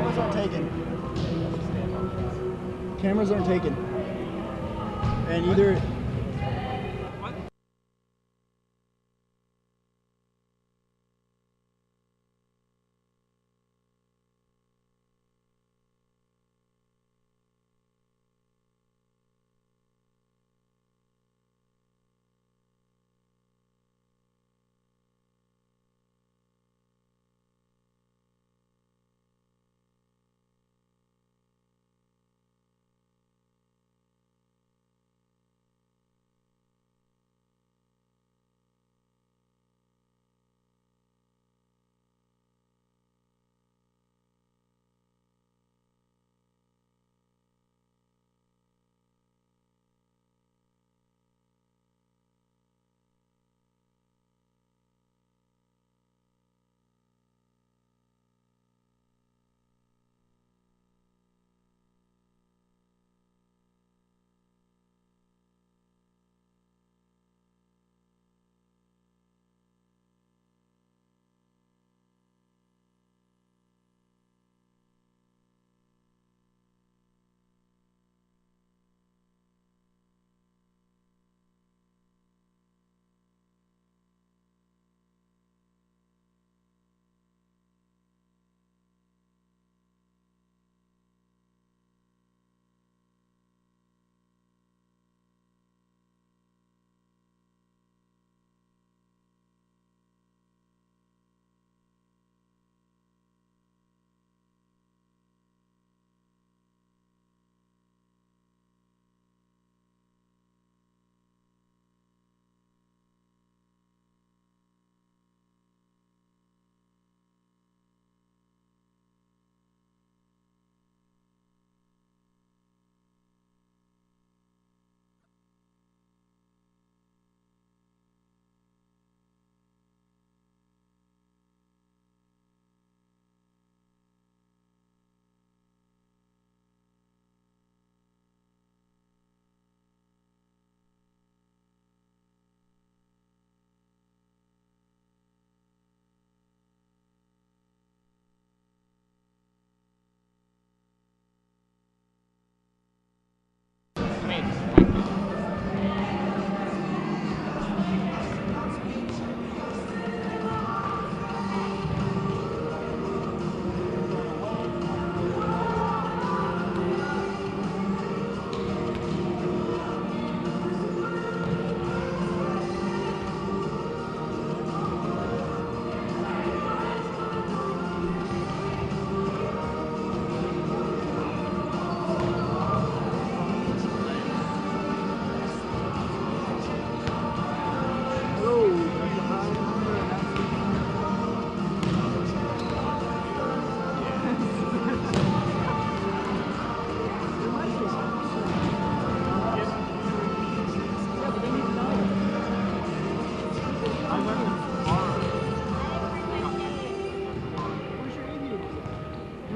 Cameras aren't taken. Cameras aren't taken. And either...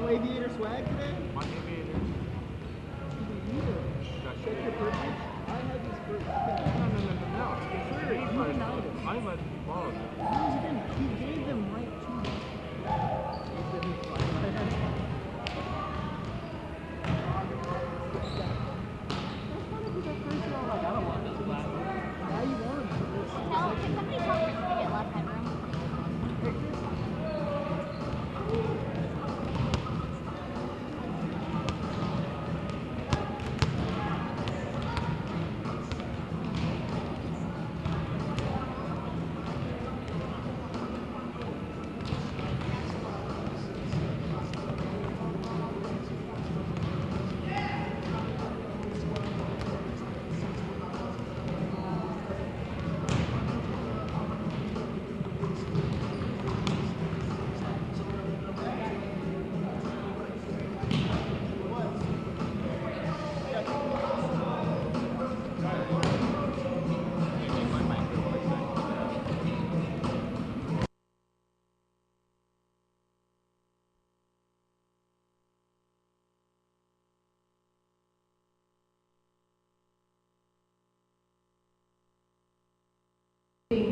Aviator swag today? My aviator. Check your purchase. I had this for... No. I let you borrow them. No, you didn't. You gave them right to me. You didn't fly. That's funny because at first you're all like, I don't want this flag. Now you want them. Can somebody tell Chris to get left headroom?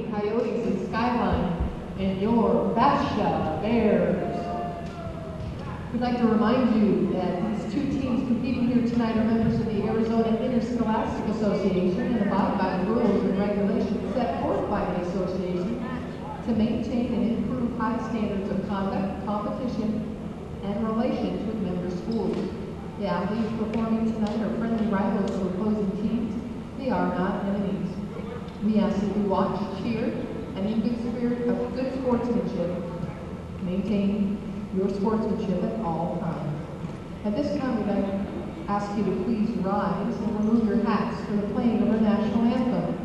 Coyotes and Skyline and your Basha Bears. We'd like to remind you that these two teams competing here tonight are members of the Arizona Interscholastic Association and abide by the rules and regulations set forth by the association to maintain and improve high standards of conduct, competition, and relations with member schools. The athletes performing tonight are friendly rivals of opposing teams. They are not enemies. We ask that you watch, cheer, and in good spirit of good sportsmanship, maintain your sportsmanship at all times. At this time, we'd like to ask you to please rise and remove your hats for the playing of our national anthem.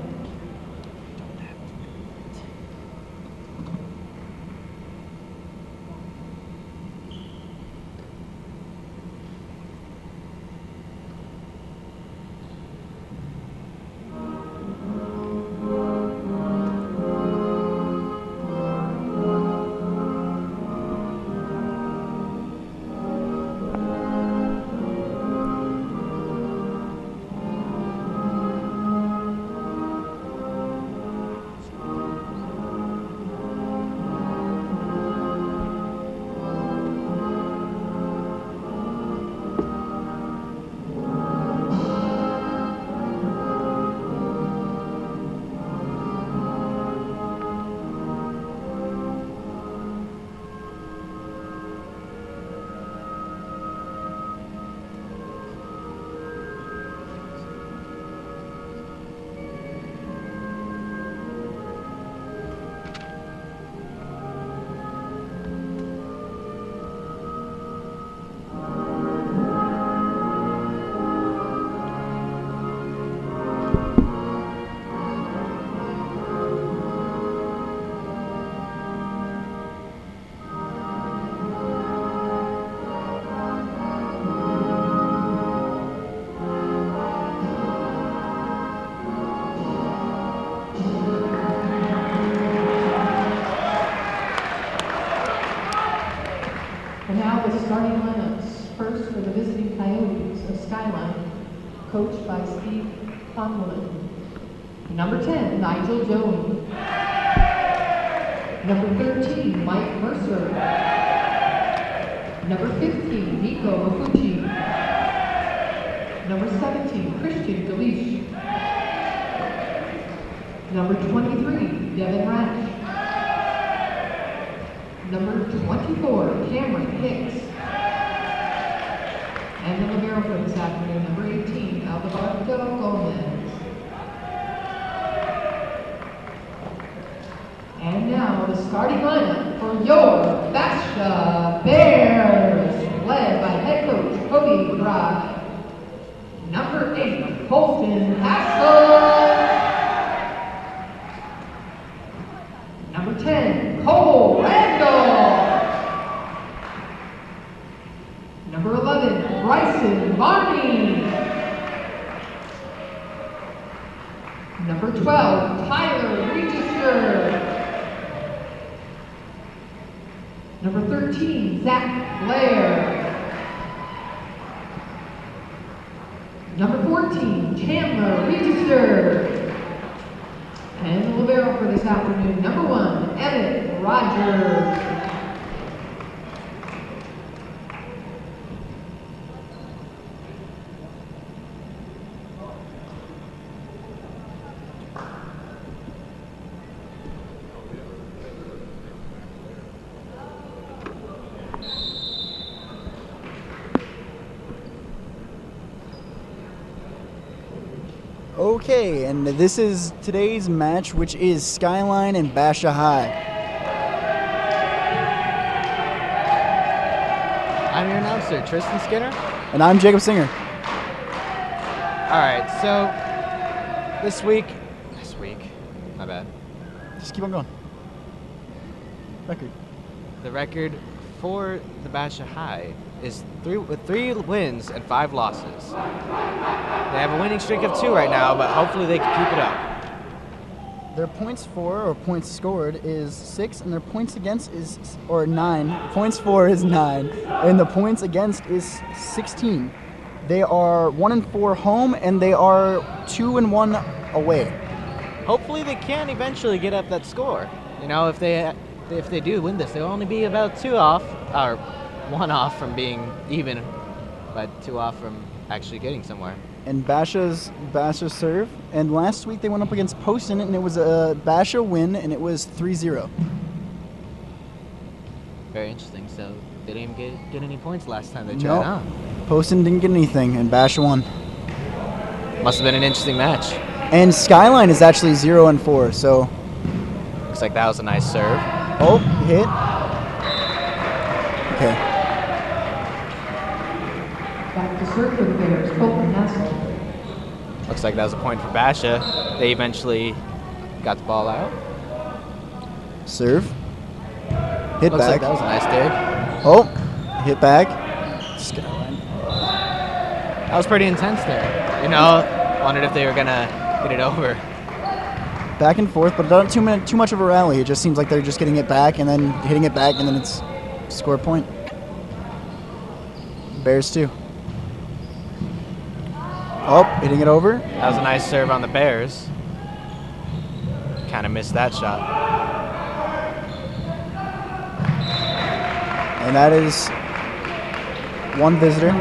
And now the starting lineups. First for the visiting Coyotes of Skyline, coached by Steve Conlon. Number 10, Nigel Jones. Number 13, Mike Mercer. Number 15, Nico Mafucci. Number 17, Christian Galish. Number 23, Devin Rash. Number 24, Cameron Hicks. And the libero for this afternoon, number 18, Alberto Gomez. And now the starting lineup for your Basha Bears, led by head coach Cody Brock. Number 8, Colton Haskell. Number 10, Cole Randall. Number 11, Bryson Barney. Number 12, Tyler Register. Number 13, Zach Blair. Number 14, Chandler Register. And the libero for this afternoon, number 1, Emmett Rogers. Okay, and this is today's match, which is Skyline and Basha High. I'm your announcer, Tristan Skinner. And I'm Jacob Singer. All right, so this week, my bad. Just keep on going. Record. The record for the Basha High is 3 wins and 5 losses. They have a winning streak of 2 right now, but hopefully they can keep it up. Their points for, or points scored, is 6, and their points against is, or 9. Points for is 9, and the points against is 16. They are 1-4 home, and they are 2-1 away. Hopefully they can eventually get up that score. You know, if they do win this, they'll only be about 2 off, or 1 off from being even, but 2 off from actually getting somewhere. And Basha's serve. And last week they went up against Poston, and it was a Basha win, and it was 3-0. Very interesting. So they didn't even get any points last time they tried. No. Huh? Poston didn't get anything, and Basha won. Must have been an interesting match. And Skyline is actually 0-4, so. Looks like that was a nice serve. Oh, hit. Okay. Back to serve for the Bears, Colton Hassel. Looks like that was a point for Basha. They eventually got the ball out. Serve. Hit Looks back. like that was a nice dig. Oh, hit back. Skyline. That was pretty intense there. You know, wondered if they were gonna get it over. Back and forth, but not too much of a rally. It just seems like they're just getting it back and then hitting it back, and then it's score point. Bears too. Oh, hitting it over. That was a nice serve on the Bears. Kind of missed that shot. And that is one visitor.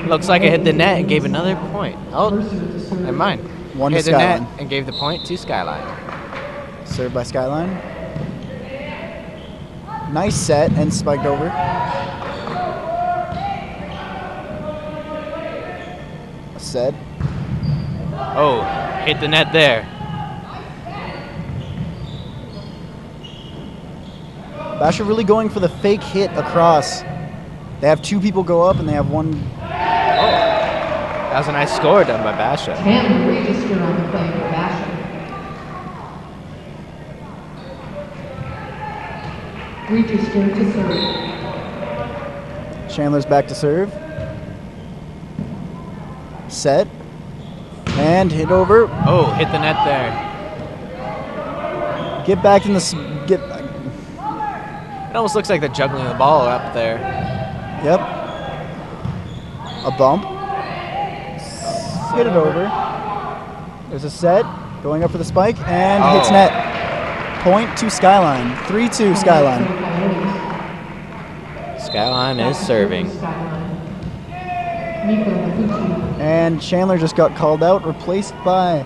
Looks like it hit the net and gave another point. Oh, never mind. One to Hit the net Skyline. and gave the point to Skyline. Served by Skyline. Nice set and spiked over. Set. Oh, hit the net there. Basha really going for the fake hit across. They have 2 people go up and they have 1. That was a nice score done by Basha. Chandler register on the play for Basha. Register to serve. Chandler's back to serve. Set. And hit over. Oh, hit the net there. Get back in the. Get. It almost looks like they're juggling the ball up there. Yep. A bump. Hit it over. There's a set. Going up for the spike. And hits net. Point to Skyline. 3-2 Skyline. Skyline is serving. And Chandler just got called out, replaced by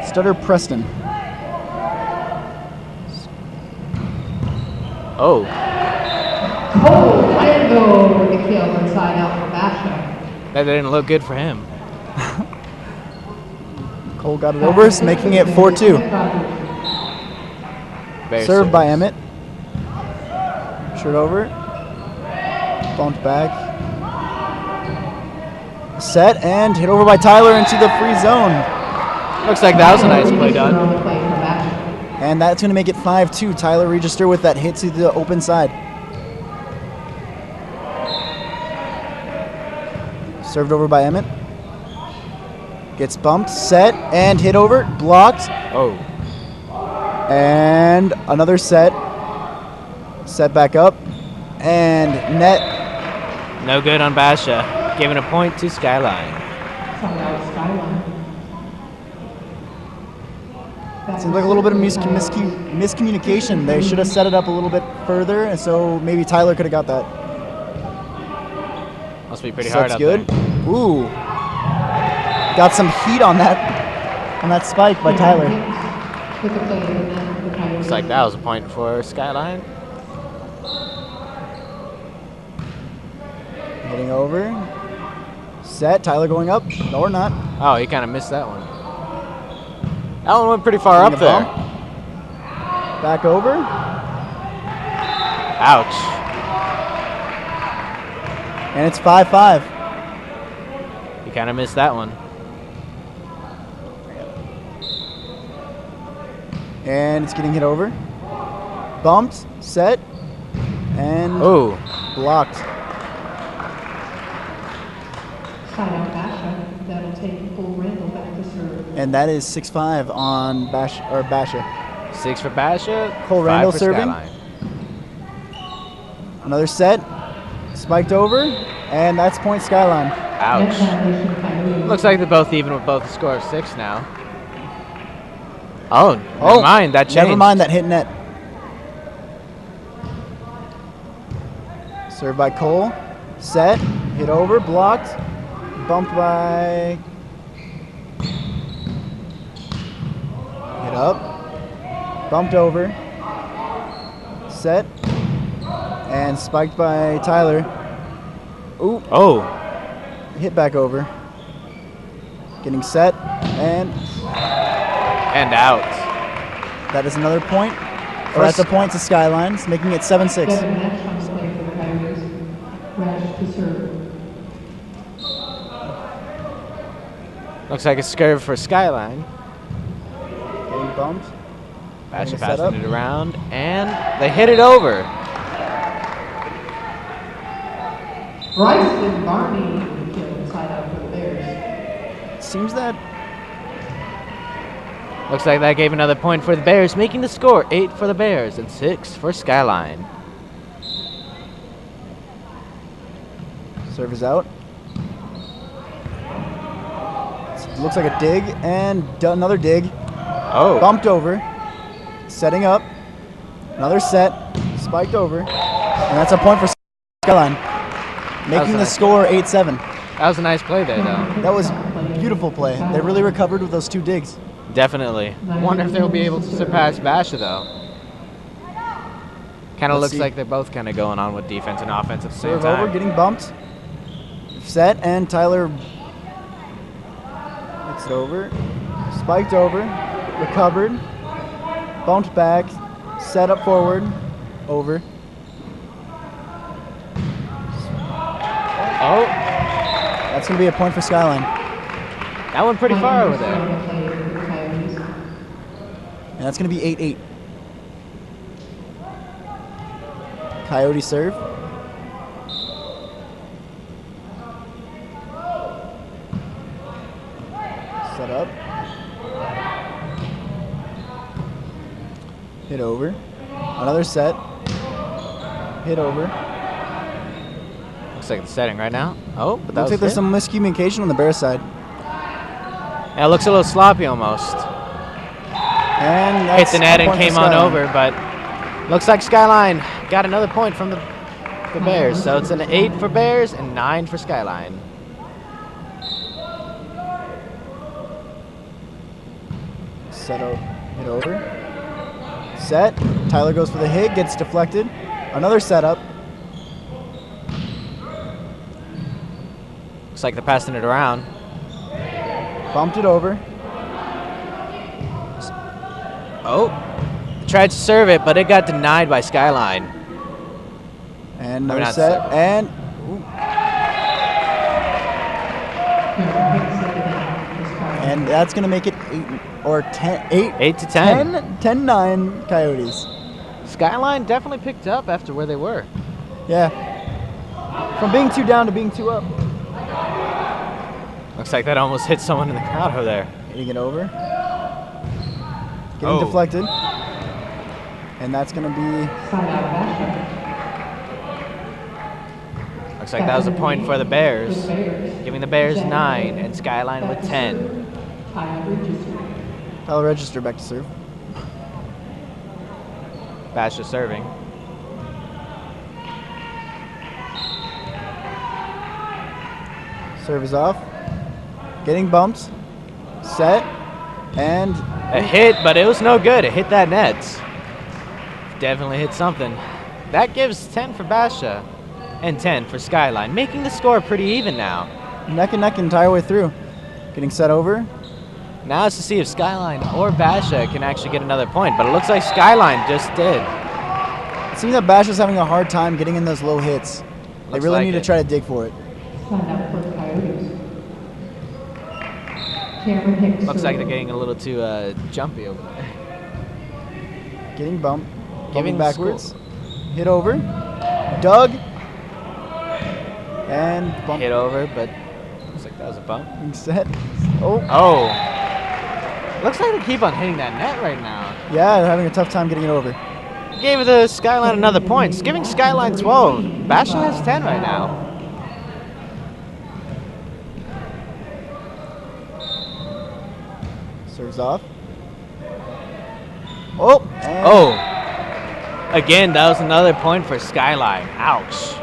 Stutter Preston. Oh, Lando with the kill inside out for Basha. that didn't look good for him. Cole got it over, making it 4-2. Bears Served by serves. Emmett. Shirt over. Bumped back. Set and hit over by Tyler into the free zone. Looks like that was a nice play done. And that's going to make it 5-2. Tyler Register with that hit to the open side. Served over by Emmett. Gets bumped, set, and hit over. Blocked. Oh, And another set. Set back up. And net. no good on Basha. Giving a point to Skyline. Seems like a little bit of miscommunication. They should have set it up a little bit further, and so maybe Tyler could have got that. Must be pretty So hard that's out good. there. Ooh. Got some heat on that spike by Tyler. Looks like that was a point for Skyline. Hitting over. Set. Tyler going up. No, or not. Oh, he kind of missed that one. That one went pretty far up Getting a there. bump. Back over. Ouch. And it's 5-5. He kind of missed that one. And it's getting hit over. Bumped. Set. And Oh, blocked. Side out Basha. That'll take full Randall back to serve. And that is 6-5 on Basha. 6 for Basha. Cole 5 Randall for serving. Skyline. Another set. Spiked over. And that's point Skyline. Ouch. Looks like they're both even with both a score of 6 now. Oh, never mind. That changed. Never mind that hit net. Served by Cole. Set. Hit over. Blocked. Bumped by... Hit up. Bumped over. Set. And spiked by Tyler. Ooh. Oh. Hit back over. Getting set. And out. that is another point. Or that's a point to Skyline. It's making it 7-6. Second match on play for the Coyotes. Rash to serve. Looks like a serve for Skyline. Getting bumped. Basha Set up. passing it around, and they hit it over. Bryson Barney with the kill inside out for the Bears. Seems that Looks like that gave another point for the Bears, making the score 8 for the Bears and 6 for Skyline. serve is out. Looks like a dig and another dig. Oh. Bumped over. Setting up. Another set. Spiked over. And that's a point for Skyline. Making the nice. score 8-7. That was a nice play there, though. That was beautiful play. They really recovered with those 2 digs. Definitely. Wonder if they'll be able to surpass Basha, though. Kind of Let's looks see. like they're both kind of going on with defense and offense at the same Serve time. over, getting bumped. Set, and Tyler hits it over. Spiked over. Recovered. Bumped back. Set up forward. Over. Oh, That's going to be a point for Skyline. that went pretty far over there. And that's going to be 8-8. Coyote serve. Set up. Hit over. Another set. Hit over. Looks like it's setting right now. Oh, but that Looks was like there's hit. some miscommunication on the Bears side. Yeah, it looks a little sloppy almost. And Hit that's the net a and point for came on Skyline. over, but looks like Skyline got another point from the Bears. So it's an 8 for Bears and 9 for Skyline. Set out, hit over. Set. Tyler goes for the hit, gets deflected. Another setup. Looks like they're passing it around. Bumped it over. Oh, tried to serve it, but it got denied by Skyline. And I mean, another not set. serve. And and that's going to make it 8 to 10. 10-9 Coyotes. Skyline definitely picked up after where they were. Yeah. From being 2 down to being 2 up. Looks like that almost hit someone in the crowd over there. Hitting it over. Getting Oh. deflected. And that's going to be... Looks like that was a point for the Bears, giving the Bears 9 and Skyline with 10. Tyler Register back to serve. Basha serving. Serve is off. Getting bumped. Set. And A hit, but it was no good. It hit that net. Definitely hit something. That gives 10 for Basha and 10 for Skyline, making the score pretty even now. neck and neck the entire way through. Getting set over. Now it's to see if Skyline or Basha can actually get another point, but it looks like Skyline just did. It seems that Basha's having a hard time getting in those low hits. They Looks really like need to it. try to dig for it. Looks like they're getting a little too jumpy over there. Getting bumped. Giving Bumping the backwards. Hit over. Dug. And bump. Hit over, but looks like that was a bump. Set. Oh. Oh. Looks like they keep on hitting that net right now. Yeah, they're having a tough time getting it over. Gave the Skyline another point, it's giving Skyline 12. Basha has 10 right now. Serves off. Oh. And Oh. Again, that was another point for Skyline. Ouch.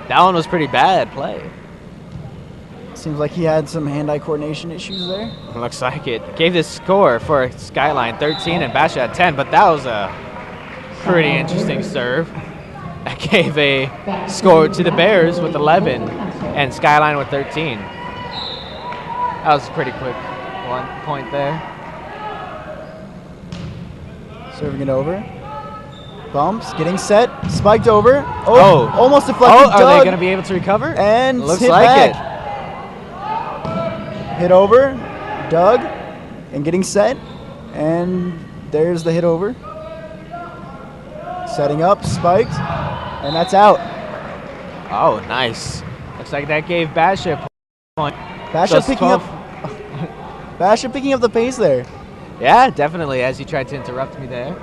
That one was pretty bad play. Seems like he had some hand-eye coordination issues there. Looks like it. Gave this score for Skyline 13 and Basha at 10, but that was a pretty interesting serve. That gave a score to the Bears with 11 and Skyline with 13. That was a pretty quick 1 point there. Serving it over. Bumps, getting set, spiked over. Oh, almost deflected. Oh, are they going to be able to recover? And looks hit like back. Hit over, dug, and getting set. And there's the hit over. Setting up, spiked, and that's out. Oh, nice. Looks like that gave Basha a point. Basha picking up Basha picking up the pace there. Yeah, definitely, as you tried to interrupt me there.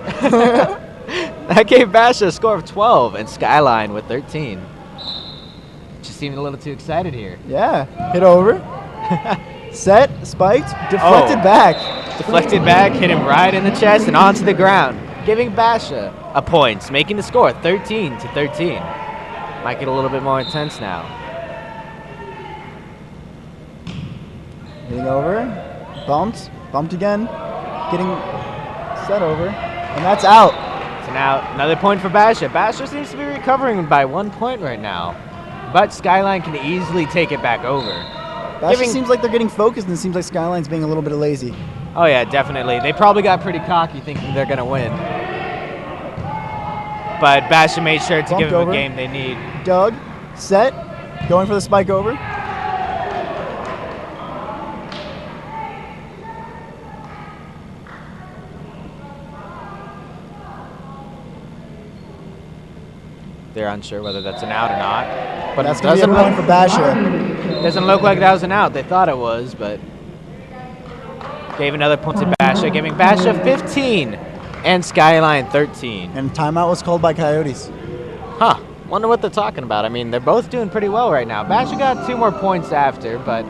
That gave Basha a score of 12 and Skyline with 13. Just seeming a little too excited here. Yeah, hit over. Set, spiked, deflected back. Deflected back, hit him right in the chest and onto the ground, giving Basha a point, making the score 13 to 13. Might get a little bit more intense now. Hitting over, bumped again, getting set over, and that's out. So now another point for Basha. Basha seems to be recovering by 1 point right now, but Skyline can easily take it back over. Basha seems like they're getting focused, and it seems like Skyline's being a little bit lazy. Oh yeah, definitely. They probably got pretty cocky thinking they're going to win. But Basha made sure to give them a game they need. Dug, set, going for the spike over. They're unsure whether that's an out or not. But that's going to be a point for Basha. Doesn't look like that was an out. They thought it was, but gave another point to Basha, giving Basha 15 and Skyline 13. And timeout was called by Coyotes. Huh. Wonder what they're talking about. I mean, they're both doing pretty well right now. Basha got 2 more points after, but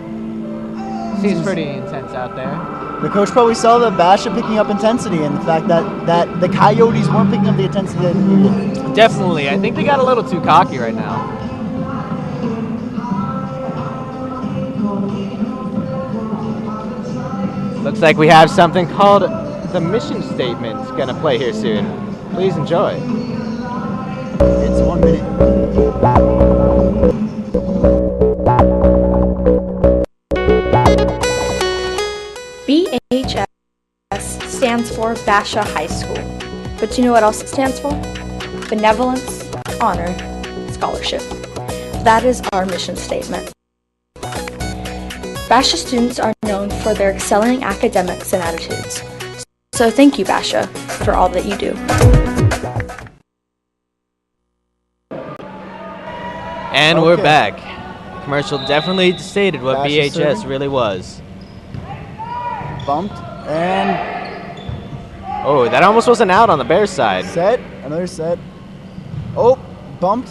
seems pretty intense out there. The coach probably saw the Basha picking up intensity and the fact that the Coyotes weren't picking up the intensity that they needed. Definitely. I think they got a little too cocky right now. Looks like we have something called the mission statement going to play here soon. Please enjoy. It's 1 minute. BHS stands for Basha High School. But you know what else it stands for? Benevolence, honor, scholarship. That is our mission statement. Basha students are known for their excelling academics and attitudes. So thank you, Basha, for all that you do. And we're back. The commercial definitely stated what Basha BHS serving. really was. Bumped and Oh, that almost was an out on the Bears side. set, another set. Oh, bumped.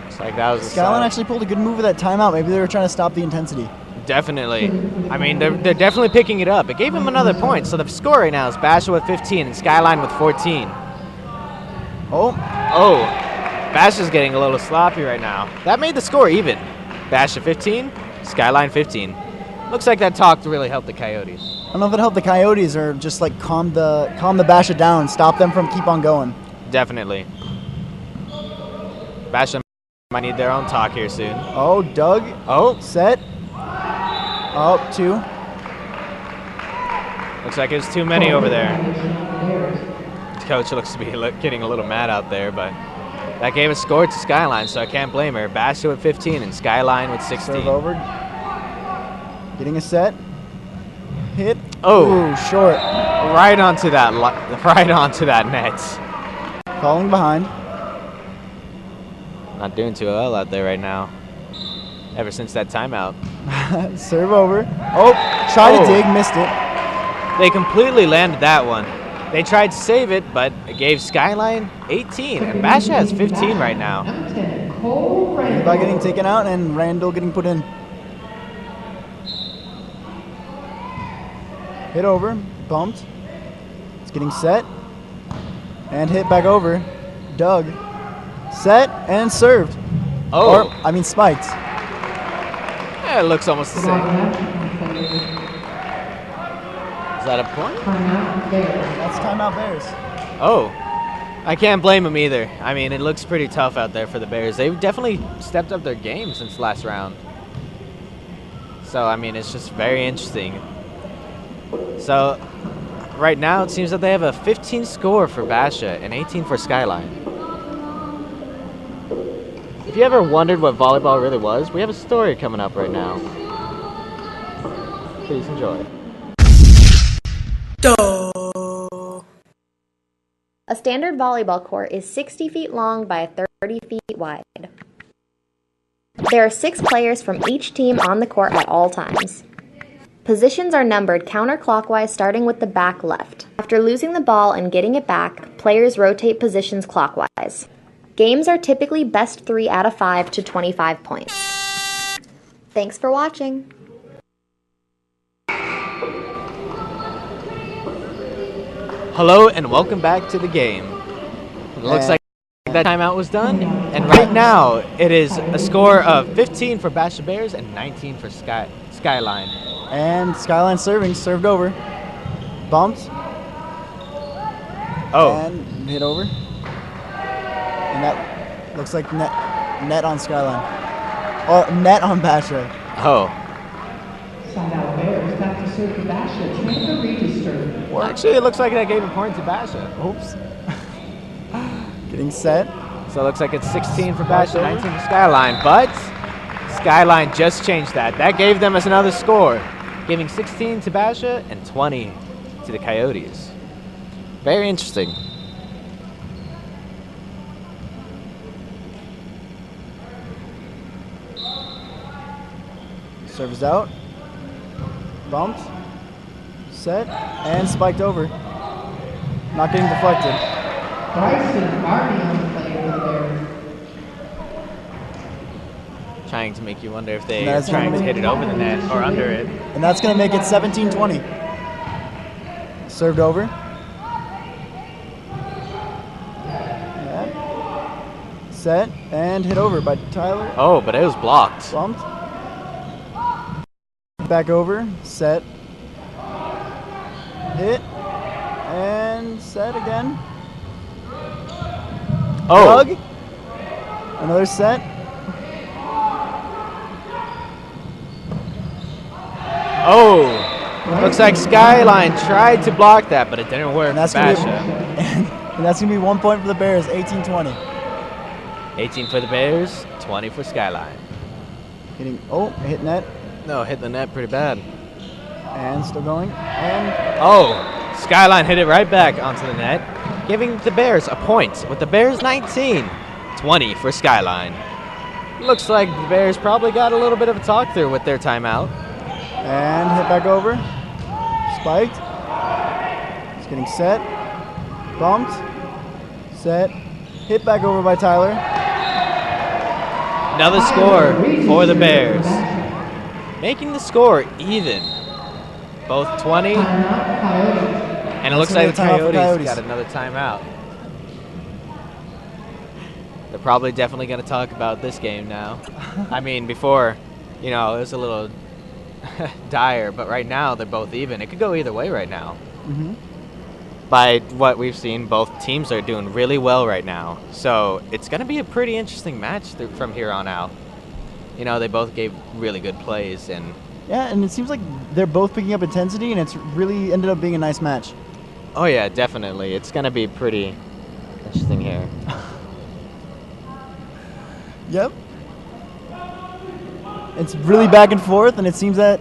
Looks like that was a Skyline side. actually pulled a good move with that timeout. Maybe they were trying to stop the intensity. Definitely. I mean, they're definitely picking it up. It gave him another point. So the score right now is Basha with 15 and Skyline with 14. Oh, Basha's getting a little sloppy right now. That made the score even. Basha 15, Skyline 15. Looks like that talk really helped the Coyotes. I don't know if it helped the Coyotes or just like calm the Basha down, stop them from keep on going. Definitely. Basha might need their own talk here soon. Oh, Doug. Oh, Set. Oh, 2. looks like it's too many over there. Coach looks to be getting a little mad out there, but that gave a score to Skyline, so I can't blame her. Basha with 15 and Skyline with 16. Serve over. Getting a set. Hit. Oh. Ooh, short. Right onto that net. Falling behind. Not doing too well out there right now. Ever since that timeout. Serve over. Oh, tried to dig, missed it. They completely landed that one. They tried to save it, but it gave Skyline 18, and Basha has 15 right now. By getting taken out and Randall getting put in. Hit over, bumped. It's getting set. And hit back over. Doug. Set and served. Oh. Or, I mean, spiked. Yeah, it looks almost the same. Is that a point? That's timeout Bears. Oh. I can't blame them either. I mean, it looks pretty tough out there for the Bears. They've definitely stepped up their game since last round. So, I mean, it's just very interesting. So, right now, it seems that they have a 15 score for Basha and 18 for Skyline. If you ever wondered what volleyball really was, we have a story coming up right now. Please enjoy. A standard volleyball court is 60 feet long by 30 feet wide. There are 6 players from each team on the court at all times. Positions are numbered counterclockwise starting with the back left. After losing the ball and getting it back, players rotate positions clockwise. Games are typically best 3 out of 5 to 25 points. Thanks for watching. Hello and welcome back to the game. It looks like that timeout was done, and right now it is a score of 15 for Basha Bears and 19 for Skyline. And Skyline serving, served over. Bumped. Oh. And hit over. And that looks like net on Skyline. Or net on Basha. Oh. Side out Bears back to serve to Basha. Transfer registered. Well, actually, it looks like that gave a point to Basha. Oops. Getting set. So it looks like it's 16 for Basha, 19 for Skyline, but Skyline just changed that. That gave them as another score, giving 16 to Basha and 20 to the Coyotes. Very interesting. Serves out. Bumped. Set. And spiked over. Not getting deflected. Bryson Marty on the play for the Bears. Trying to make you wonder if they are That's trying to gonna hit it over the net or under it. And that's going to make it 17-20. Served over. Yeah. Set. And hit over by Tyler. Oh, but it was blocked. Bumped. Back over. Set. Hit. And set again. Oh. Doug. Another set. Oh. Looks like Skyline tried to block that, but it didn't work. And that's for going Basha. to be 1 point for the Bears, 18-20. 18 for the Bears, 20 for Skyline. Hitting, hit net. No, hit the net pretty bad. And still going. And Oh, Skyline hit it right back onto the net, giving the Bears a point with the Bears 19, 20 for Skyline. Looks like the Bears probably got a little bit of a talk through with their timeout. And hit back over. Spiked. It's getting set. Bumped. Set. Hit back over by Tyler. Another score for the Bears, making the score even. Both 20, and it looks like the Coyotes got another timeout. They're probably definitely going to talk about this game now. I mean, before, it was a little dire, but right now they're both even. It could go either way right now. Mm-hmm. By what we've seen, both teams are doing really well right now. So it's going to be a pretty interesting match from here on out. They both gave really good plays. And yeah, and it seems like they're both picking up intensity, and it's really ended up being a nice match. Oh, yeah, definitely. It's going to be pretty interesting here. Yep. It's really back and forth, and it seems that,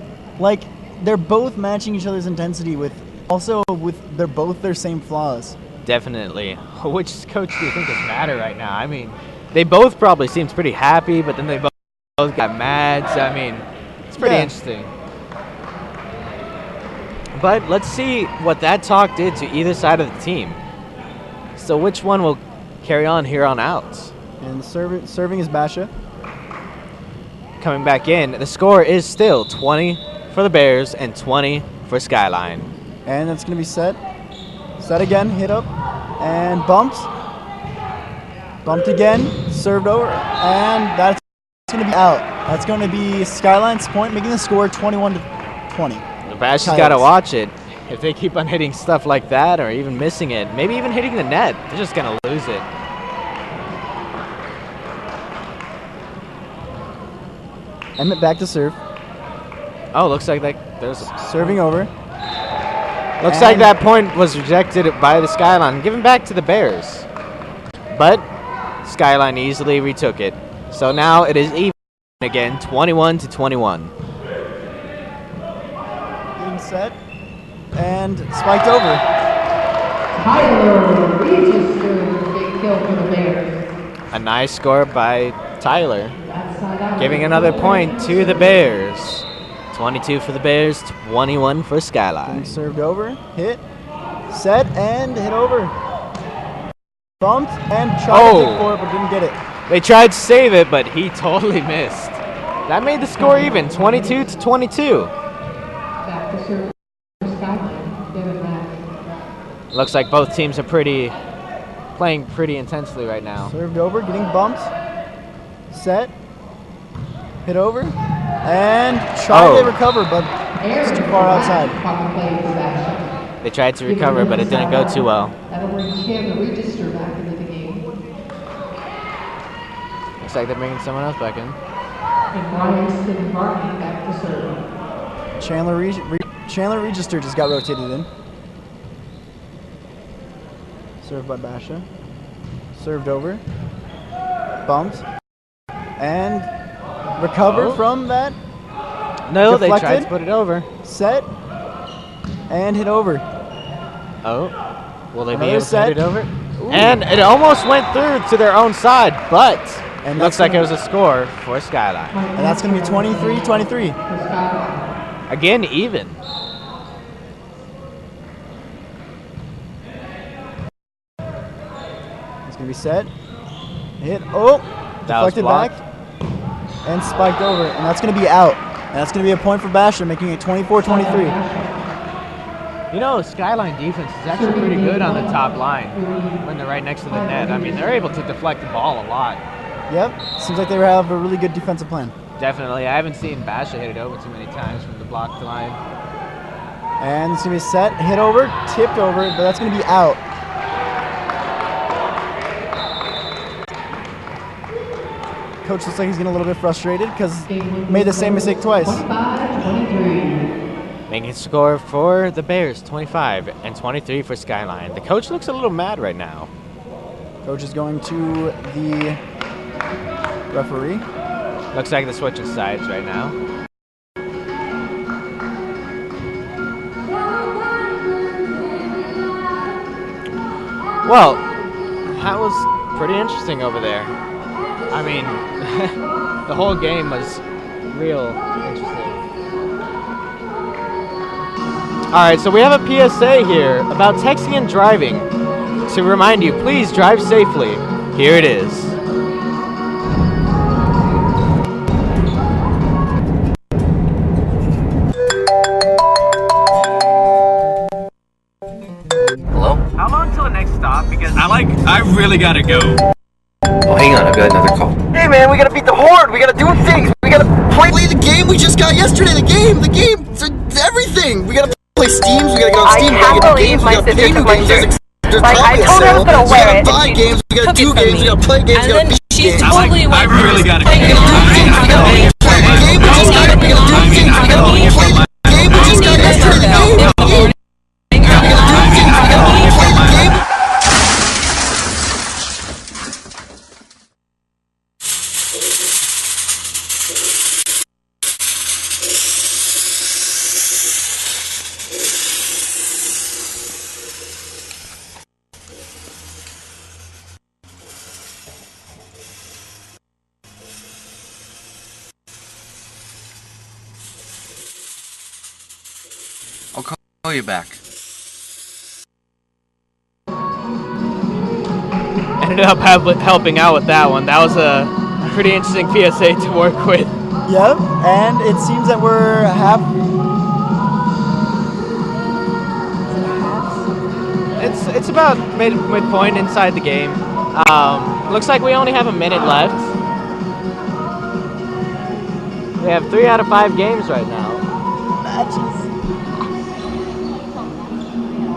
they're both matching each other's intensity with they're both their same flaws. Definitely. Which coach do you think is madder right now? I mean, they both probably seemed pretty happy, but then they both got mad. So, I mean, it's pretty interesting. But let's see what that talk did to either side of the team. So which one will carry on here on out? And serving is Basha. Coming back in, the score is still 20 for the Bears and 20 for Skyline. And that's going to be set. Set again, hit up, and bumped. Bumped again, served over, and that's going to be out. That's going to be Skyline's point, making the score 21 to 20. The Basha's got to watch it. If they keep on hitting stuff like that or even missing it, maybe even hitting the net, they're just going to lose it. Emmett back to serve. Oh, looks like there's Serving over. Looks like that point was rejected by the Skyline. Given back to the Bears. But Skyline easily retook it. So now it is even again, 21 to 21. Getting set. And spiked over. Tyler Register, big kill for the Bears. A nice score by Tyler. Giving another point to the Bears. 22 for the Bears, 21 for Skyline. Served over, hit, set, and hit over. Bumped and tried to hit for it, but didn't get it. They tried to save it, but he totally missed. That made the score even, 22 to 22. Back to serve for Skyline. Get it back. Looks like both teams are playing pretty intensely right now. Served over, getting bumped. Set, hit over, and tried to recover, but it's too far outside. They tried to recover, but it didn't go too well. That'll bring Chandler Register back into the game. Looks like they're bringing someone else back in. And Brian Barney back to serve. Chandler Register just got rotated in. Served by Basha. Served over. Bumped. And recovered from that. No, Deflected. they tried to put it over. Set. And hit over. Oh. Will they be Another able set. to hit it over? Ooh. And it almost went through to their own side, but And it looks that's like it gonna- was a score for Skyline. And that's going to be 23-23. For Skyline. Again, even. It's going to be set. Hit. Oh. That was Deflected blocked. back. And spiked over. And that's going to be out. And that's going to be a point for Basha, making it 24-23. You know, Skyline defense is actually pretty good on the top line when they're right next to the net. I mean, they're able to deflect the ball a lot. Yep. Seems like they have a really good defensive plan. Definitely. I haven't seen Basha hit it over too many times from the blocked line. And it's going to be set, hit over, tipped over, but that's going to be out. Coach looks like he's getting a little bit frustrated because he made the same mistake twice. 25-23. Making score for the Bears, 25 and 23 for Skyline. The coach looks a little mad right now. Coach is going to the referee. Looks like they're switching sides right now. Well, that was pretty interesting over there. I mean, the whole game was real interesting. All right, so we have a PSA here about texting and driving. To remind you, please drive safely. Here it is. Hello? How long till the next stop? Because I really gotta go. Oh, hang on, I've got another call. Hey man, we gotta beat the horde. We gotta do things. We gotta play the game we just got yesterday. The game, everything. We gotta play Steams. We gotta get on Steam. I can't believe my sister took my shirt. Like, I told her I was gonna wear it. We gotta buy games. We gotta do games. We gotta play games. We gotta beat games. I really gotta go. We gotta play the game we just got. We gotta do things. We gotta play the game we just got yesterday. The game. We gotta do things. We gotta play the game. I'll call you back. Ended up helping out with that one. That was a pretty interesting PSA to work with. Yep, and it seems that we're half. It's about midpoint inside the game. looks like we only have a minute left. We have 3 out of 5 games right now. Matches.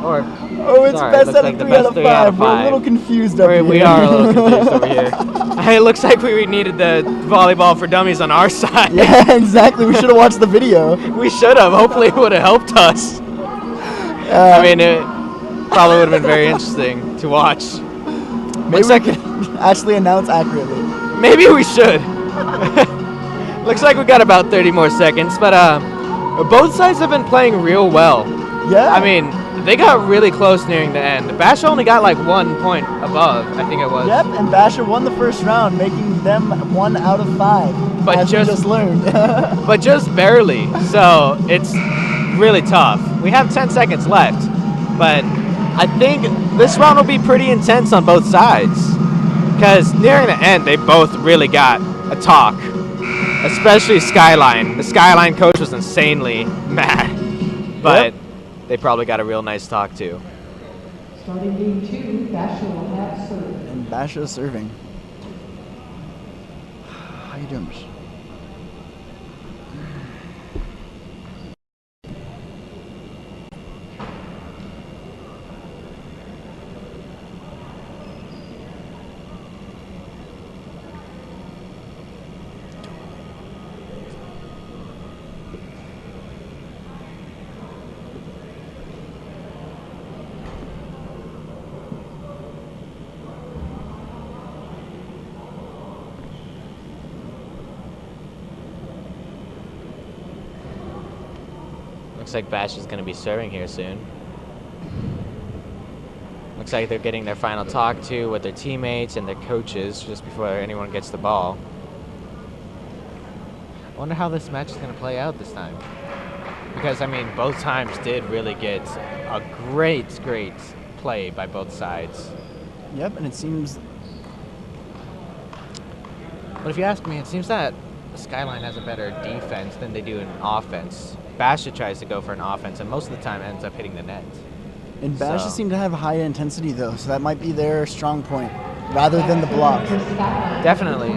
Or it's sorry, best looks out like of the 3 best out of 3 out of 5. We're a 5. little confused up here. We are a little confused over here. It looks like we needed the volleyball for dummies on our side. Yeah, exactly. We should have watched the video. We should have. Hopefully it would have helped us. I mean, it probably would have been very interesting to watch. Maybe we could actually announce accurately. Maybe we should. Looks like we got about 30 more seconds, but both sides have been playing real well. Yeah. I mean, they got really close nearing the end. Basha only got like 1 point above, I think it was. Yep, and Basha won the first round, making them 1 out of 5. But as we just learned. But just barely. So it's really tough. We have 10 seconds left, but I think this round will be pretty intense on both sides. Because nearing the end, they both really got a talk. Especially Skyline. The Skyline coach was insanely mad. But they probably got a real nice talk too. Starting game 2, Basha will have serve. And Basha serving. How you doing, Basha? Looks like Bash is going to be serving here soon. Looks like they're getting their final talk to with their teammates and their coaches just before anyone gets the ball. I wonder how this match is going to play out this time. Because, I mean, both times did really get a great play by both sides. Yep, and it seems... But if you ask me, it seems that Skyline has a better defense than they do in offense. Basha tries to go for an offense, and most of the time ends up hitting the net. And Basha seem to have high intensity, though, so that might be their strong point, rather than the block. Definitely.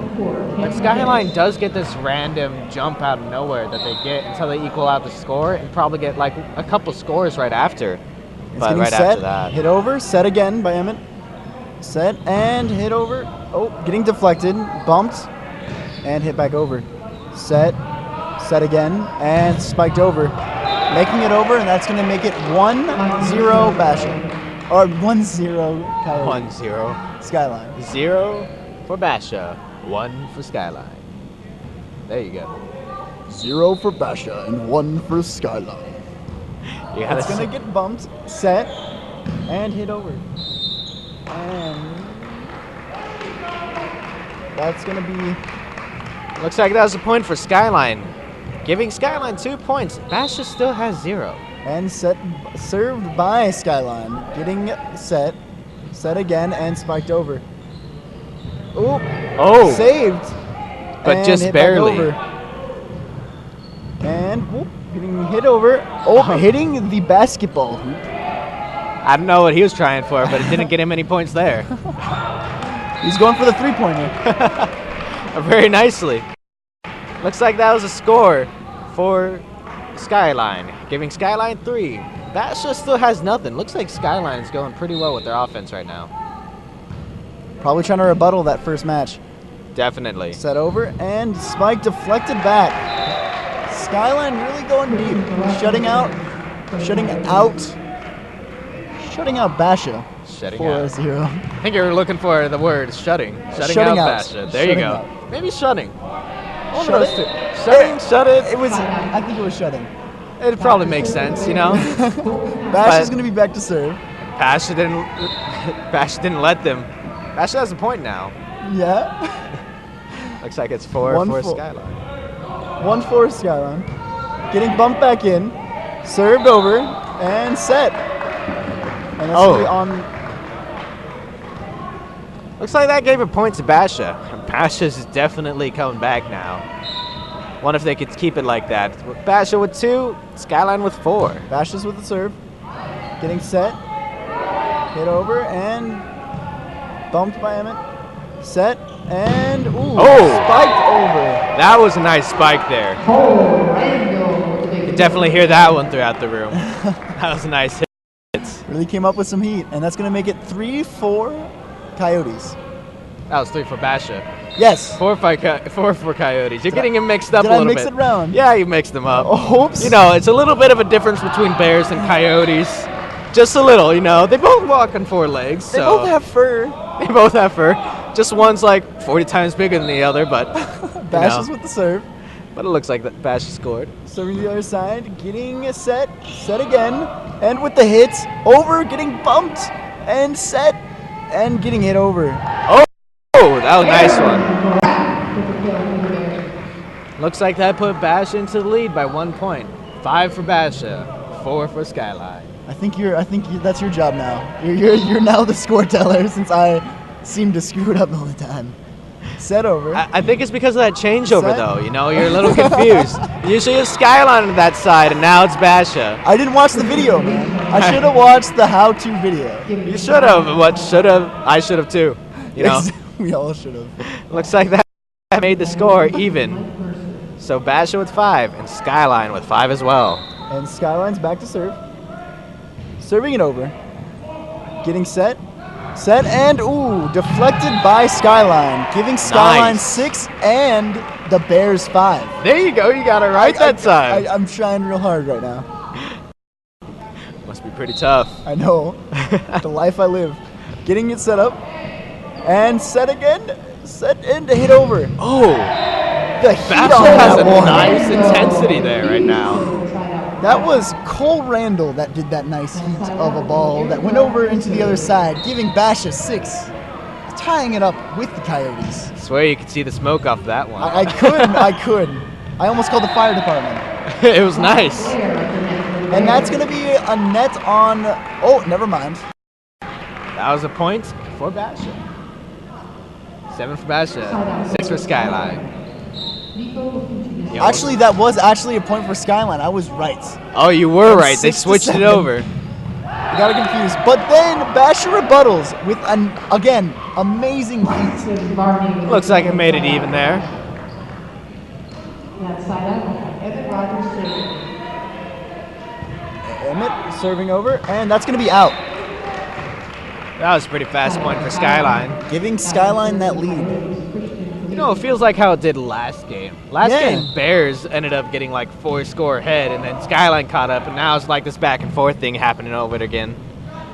But Skyline does get this random jump out of nowhere that they get until they equal out the score and probably get like a couple scores right after. But right after that. Hit over, set again by Emmett. Set and hit over. Oh, getting deflected, bumped, and hit back over. Set again, and spiked over. Making it over, and that's going to make it 1-0 Basha. Or 1-0 Coyote. 1-0. Skyline. 0 for Basha, 1 for Skyline. There you go. 0 for Basha and 1 for Skyline. It's going to get bumped, set, and hit over. And that's going to be... Looks like that was a point for Skyline. Giving Skyline 2 points. Basha still has 0. And served by Skyline. Getting set again, and spiked over. Ooh. Oh. Saved. But and just hit barely. Back over. And whoop, getting hit over. Oh, hitting the basketball hoop. I don't know what he was trying for, but it didn't get him any points there. He's going for the three-pointer. Very nicely. Looks like that was a score for Skyline, giving Skyline 3. Basha still has nothing. Looks like Skyline is going pretty well with their offense right now. Probably trying to rebuttal that first match. Definitely. Set over, and spike deflected back. Skyline really going deep. Shutting out Basha. Shutting 4-0. I think you were looking for the word shutting. Shutting out Basha. There you go. Maybe shutting. Shut it. It was. I think it was shutting. It probably makes sense, you know. Basha's gonna be back to serve. Basha didn't let them. Basha has a point now. Yeah. Looks like it's 4 for Skyline. 1-4 Skyline. Getting bumped back in, served over, and set. And that's gonna be on. Looks like that gave a point to Basha. Basha's definitely coming back now. Wonder if they could keep it like that. Basha with 2, Skyline with 4. Basha's with the serve. Getting set. Hit over and bumped by Emmett. Set, and ooh, Oh. spiked over. That was a nice spike there. You can definitely hear that one throughout the room. That was a nice hit. Really came up with some heat, and that's going to make it 3-4 Coyotes. That was 3 for Basha. Yes. 4 for Coyotes. You're getting them mixed up Did a I little mix bit. it around? Yeah, you mixed them up. Oops. You know, it's a little bit of a difference between Bears and Coyotes. Just a little, you know. They both walk on 4 legs. They So both have fur. They both have fur. Just one's like 40 times bigger than the other, but Bash is with the serve. But it looks like that Basha scored. Serving the other side, getting a set again, and with the hits, over, getting bumped, and set, and getting hit over. Oh, that was a nice one. Looks like that put Basha into the lead by 1 point. 5 for Basha, 4 for Skyline. I think that's your job now. You're now the score teller since I seem to screw it up all the time. Set over. I think it's because of that changeover, Set. though. You know, you're a little confused. Usually it's Skyline on that side, and now it's Basha. I didn't watch the video, man. I should have watched the how-to video. You should have. What should have? I should have too. You know. We all should have. Looks like that made the score even. So Basha with 5 and Skyline with 5 as well. And Skyline's back to serve. Serving it over. Getting set, and ooh, deflected by Skyline, giving Skyline Nice. 6 and the Bears 5. There you go. You got it right that time. I'm trying real hard right now. Must be pretty tough. I know. The life I live. Getting it set up, and set again, set and hit over. Oh, the heat Basha on has that a one. nice intensity there right now. That was Cole Randall that did that nice heat of a ball that went over into the other side, giving Basha 6, tying it up with the Coyotes. I swear you could see the smoke off that one. I could. I almost called the fire department. It was nice. And that's going to be a net on, oh, never mind. That was a point for Basha. 7 for Basha, 6 for Skyline. Actually, that was actually a point for Skyline. I was right. Oh, you were right. They 6 to switched it 7. over. I got confused. But then Basha rebuttals with, again, amazing heat. Looks like it made it even there. Emmett serving over, and that's going to be out. That was a pretty fast point for Skyline. Giving Skyline that lead. You know, it feels like how it did last game. Last Yeah. game, Bears ended up getting like 4-score ahead, and then Skyline caught up, and now it's like this back and forth thing happening over it again.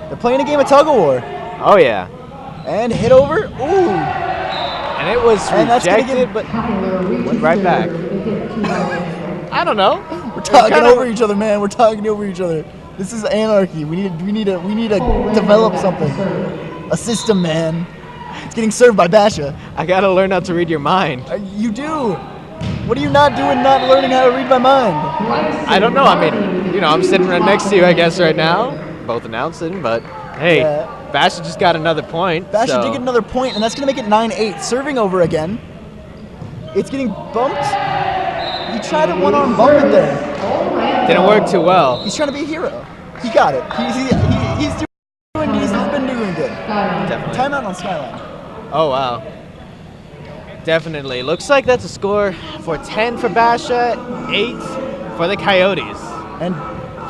They're playing a game of tug-of-war. Oh, yeah. And hit over, ooh. And it was And that's gonna rejected, but went right back. I don't know. We're talking over each other, man. We're talking over each other. This is anarchy. We need to develop something. A system, man. It's getting served by Basha. I gotta learn how to read your mind. You do. What are you not doing? Not learning how to read my mind. I don't know. I mean, you know, I'm sitting right next to you, I guess, right now. Both announcing, but hey, Yeah. Basha just got another point. Basha so. did get another point, and that's going to make it 9-8. Serving over again. It's getting bumped. He tried a one-arm bump it there. Didn't work too well. He's trying to be a hero. He got it. He's been doing good. Definitely. Timeout on Skyline. Oh, wow. Definitely. Looks like that's a score for 10 for Basha, 8 for the Coyotes. And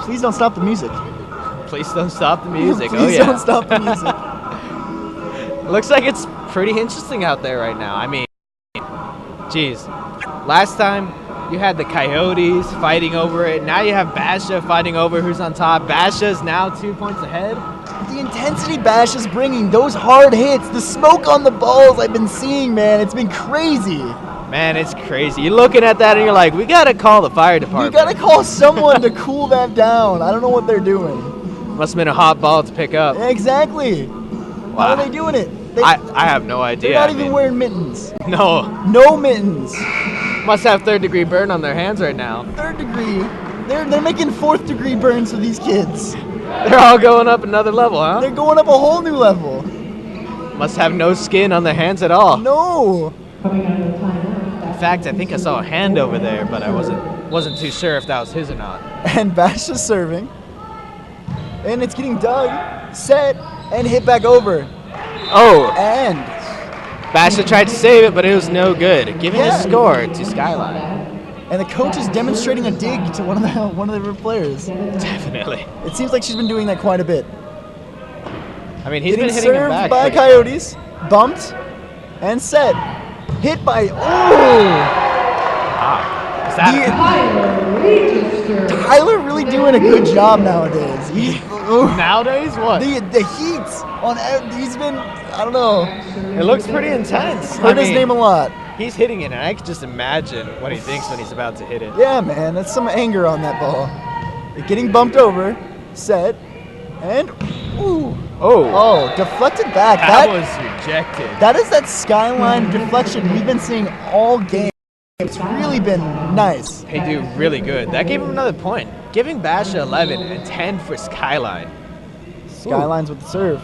please don't stop the music. Please don't stop the music. Please Oh, yeah. don't stop the music. Looks like it's pretty interesting out there right now. I mean, geez. Last time you had the Coyotes fighting over it. Now you have Basha fighting over who's on top. Basha's now 2 points ahead. The intensity Bash is bringing, those hard hits, the smoke on the balls I've been seeing, man. It's been crazy. Man, it's crazy. You're looking at that and you're like, we got to call the fire department. We got to call someone to cool that down. I don't know what they're doing. Must have been a hot ball to pick up. Exactly. Wow. How are they doing it? I have no idea. They're not I even mean, wearing mittens. No. No mittens. Must have 3rd-degree burn on their hands right now. 3rd degree. They're making 4th degree burns for these kids. They're all going up another level, huh? They're going up a whole new level. Must have no skin on their hands at all. No. In fact, I think I saw a hand over there, but I wasn't too sure if that was his or not. And Bash is serving. And it's getting dug, set, and hit back over. Oh. And Basha tried to save it, but it was no good. Giving the score to Skyline. And the coach is demonstrating a dig to one of the players. Definitely. It seems like she's been doing that quite a bit. I mean, he's Getting been hitting him served back. by Coyotes, bumped, and set. Hit by, Is that Tyler really doing a good job nowadays. nowadays? What? The heat on, he's been, I don't know. It looks pretty intense. Heard his name a lot. He's hitting it, and I can just imagine what he thinks when he's about to hit it. Yeah, man, that's some anger on that ball. Getting bumped over, set, and deflected back. That was rejected. That is that Skyline deflection we've been seeing all game. It's really been nice. They do really good. That gave him another point. Giving Basha 11 and 10 for Skyline. Skyline's with the serve.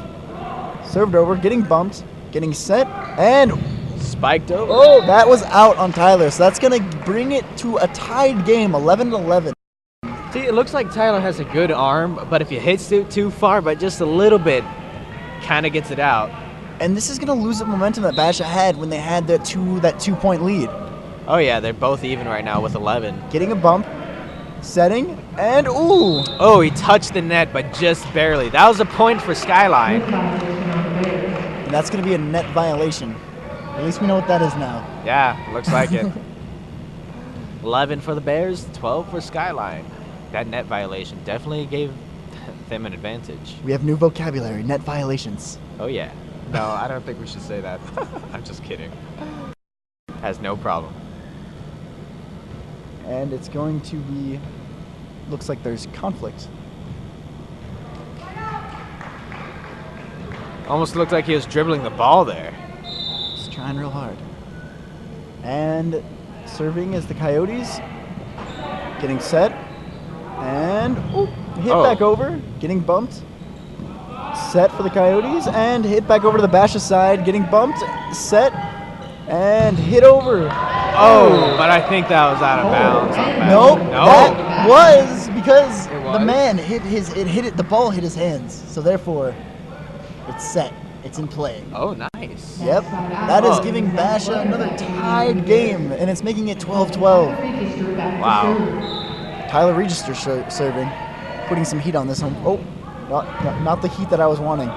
Served over, getting bumped, getting set, and spiked over. Oh, that was out on Tyler. So that's going to bring it to a tied game, 11-11. See, it looks like Tyler has a good arm, but if he hits it too far by just a little bit, kind of gets it out. And this is going to lose the momentum that Basha had when they had that 2-point lead. Oh yeah, they're both even right now with 11. Getting a bump, setting, and ooh. Oh, he touched the net, but just barely. That was a point for Skyline. And that's going to be a net violation. At least we know what that is now. Yeah, looks like it. 11 for the Bears, 12 for Skyline. That net violation definitely gave them an advantage. We have new vocabulary, net violations. Oh yeah. No, I don't think we should say that. I'm just kidding. Has no problem. And it's going to be, looks like there's conflict. Almost looked like he was dribbling the ball there. He's trying real hard. And serving is the Coyotes. Getting set. And hit back over. Getting bumped. Set for the Coyotes. And hit back over to the Basha side. Getting bumped. Set. And hit over. Oh, but I think that was out of bounds. Nope. No. That was because the man the ball hit his hands. So therefore, it's set. It's in play. Oh, nice. Yep. That is giving Basha another tied game, and it's making it 12-12. Wow. Tyler Register serving, putting some heat on this one. Oh, not the heat that I was wanting.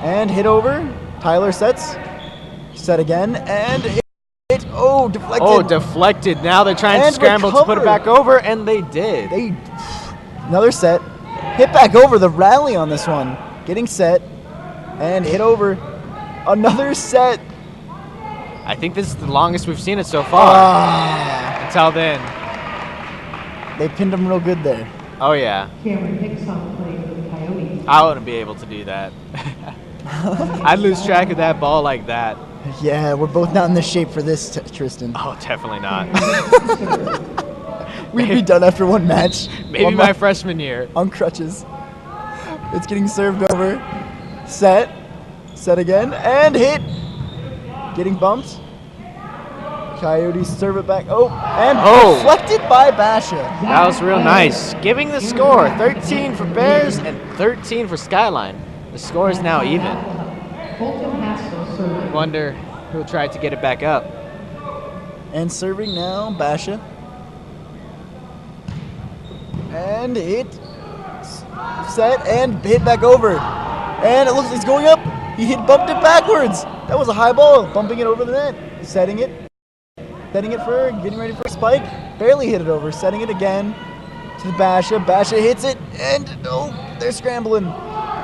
And hit over. Tyler sets. Set again, and hit. Oh, deflected. Oh, deflected. Now they're trying to scramble to put it back over, and they did. Another set. Hit back over. The rally on this one. Getting set. And hit over. Another set. I think this is the longest we've seen it so far. Until then. They pinned him real good there. Oh, yeah. Cameron Hicks on the play for the Coyotes. I wouldn't be able to do that. I'd lose track of that ball like that. Yeah, we're both not in the shape for this, Tristan. Oh, definitely not. We'd be done after one match. Maybe my freshman year. On crutches. It's getting served over. Set. Set again. And hit. Getting bumped. Coyotes serve it back. Oh, and deflected by Basha. That was real nice. Giving the score, 13 for Bears and 13 for Skyline. The score is now even. Wonder who tried to get it back up. And serving now, Basha. And hit. Set and hit back over. And it looks like it's going up. He bumped it backwards. That was a high ball. Bumping it over the net. Setting it. Setting it for, getting ready for a spike. Barely hit it over. Setting it again to the Basha. Basha hits it. And they're scrambling.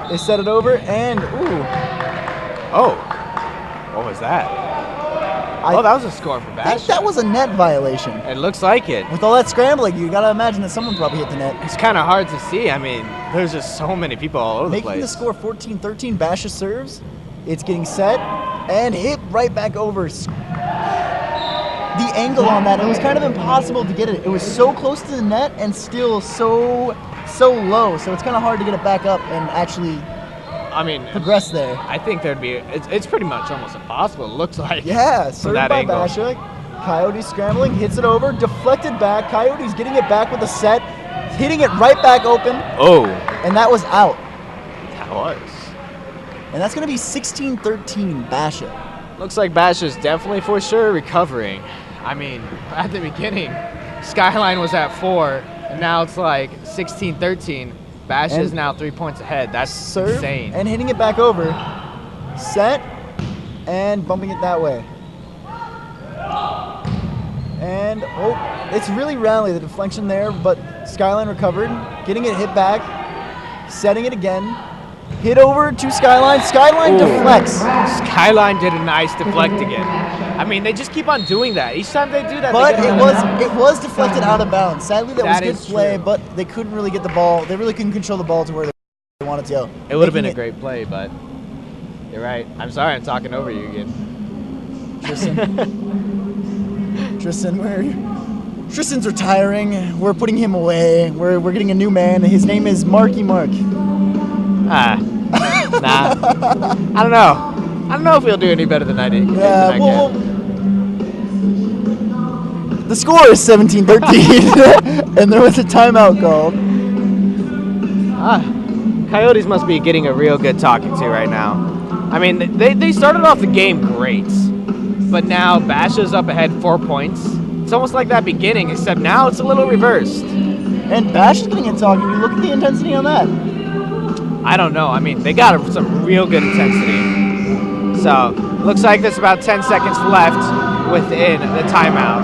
They set it over and Oh, what was that? That was a score for Basha. I think that was a net violation. It looks like it. With all that scrambling, you gotta imagine that someone probably hit the net. It's kind of hard to see. I mean, there's just so many people all over the place. Making the score 14-13, Basha serves. It's getting set and hit right back over. The angle on that, it was kind of impossible to get it. It was so close to the net and still so low, so it's kind of hard to get it back up and actually progress there. I think there'd be, it's pretty much almost impossible, it looks like. Yeah, served by Basha. Coyotes scrambling, hits it over, deflected back. Coyotes getting it back with a set, hitting it right back open. Oh. And that was out. That was. And that's going to be 16-13 Basha. Looks like Basha's definitely for sure recovering. I mean, at the beginning, Skyline was at 4, and now it's like 16-13. Basha is now 3 points ahead. That's serve insane. And hitting it back over. Set and bumping it that way. And, it's really rally, the deflection there, but Skyline recovered, getting it hit back, setting it again. Hit over to Skyline. Skyline deflects. Skyline did a nice deflect again. I mean, they just keep on doing that. Each time they do that, but they get it was deflected out of bounds. Sadly, that was good play, true. but they couldn't really get the ball. They really couldn't control the ball to where they wanted to go. It would have been a great play, but you're right. I'm sorry I'm talking over you again. Tristan, Tristan's retiring. We're putting him away. We're getting a new man. His name is Marky Mark. Nah. I don't know. I don't know if he'll do any better than I did. Yeah, well, the score is 17-13, and there was a timeout called. Coyotes must be getting a real good talking to right now. I mean, they started off the game great, but now Basha's up ahead 4 points. It's almost like that beginning, except now it's a little reversed. And Basha's getting a talking to. Look at the intensity on that. I don't know. I mean, they got some real good intensity. So, looks like there's about 10 seconds left within the timeout.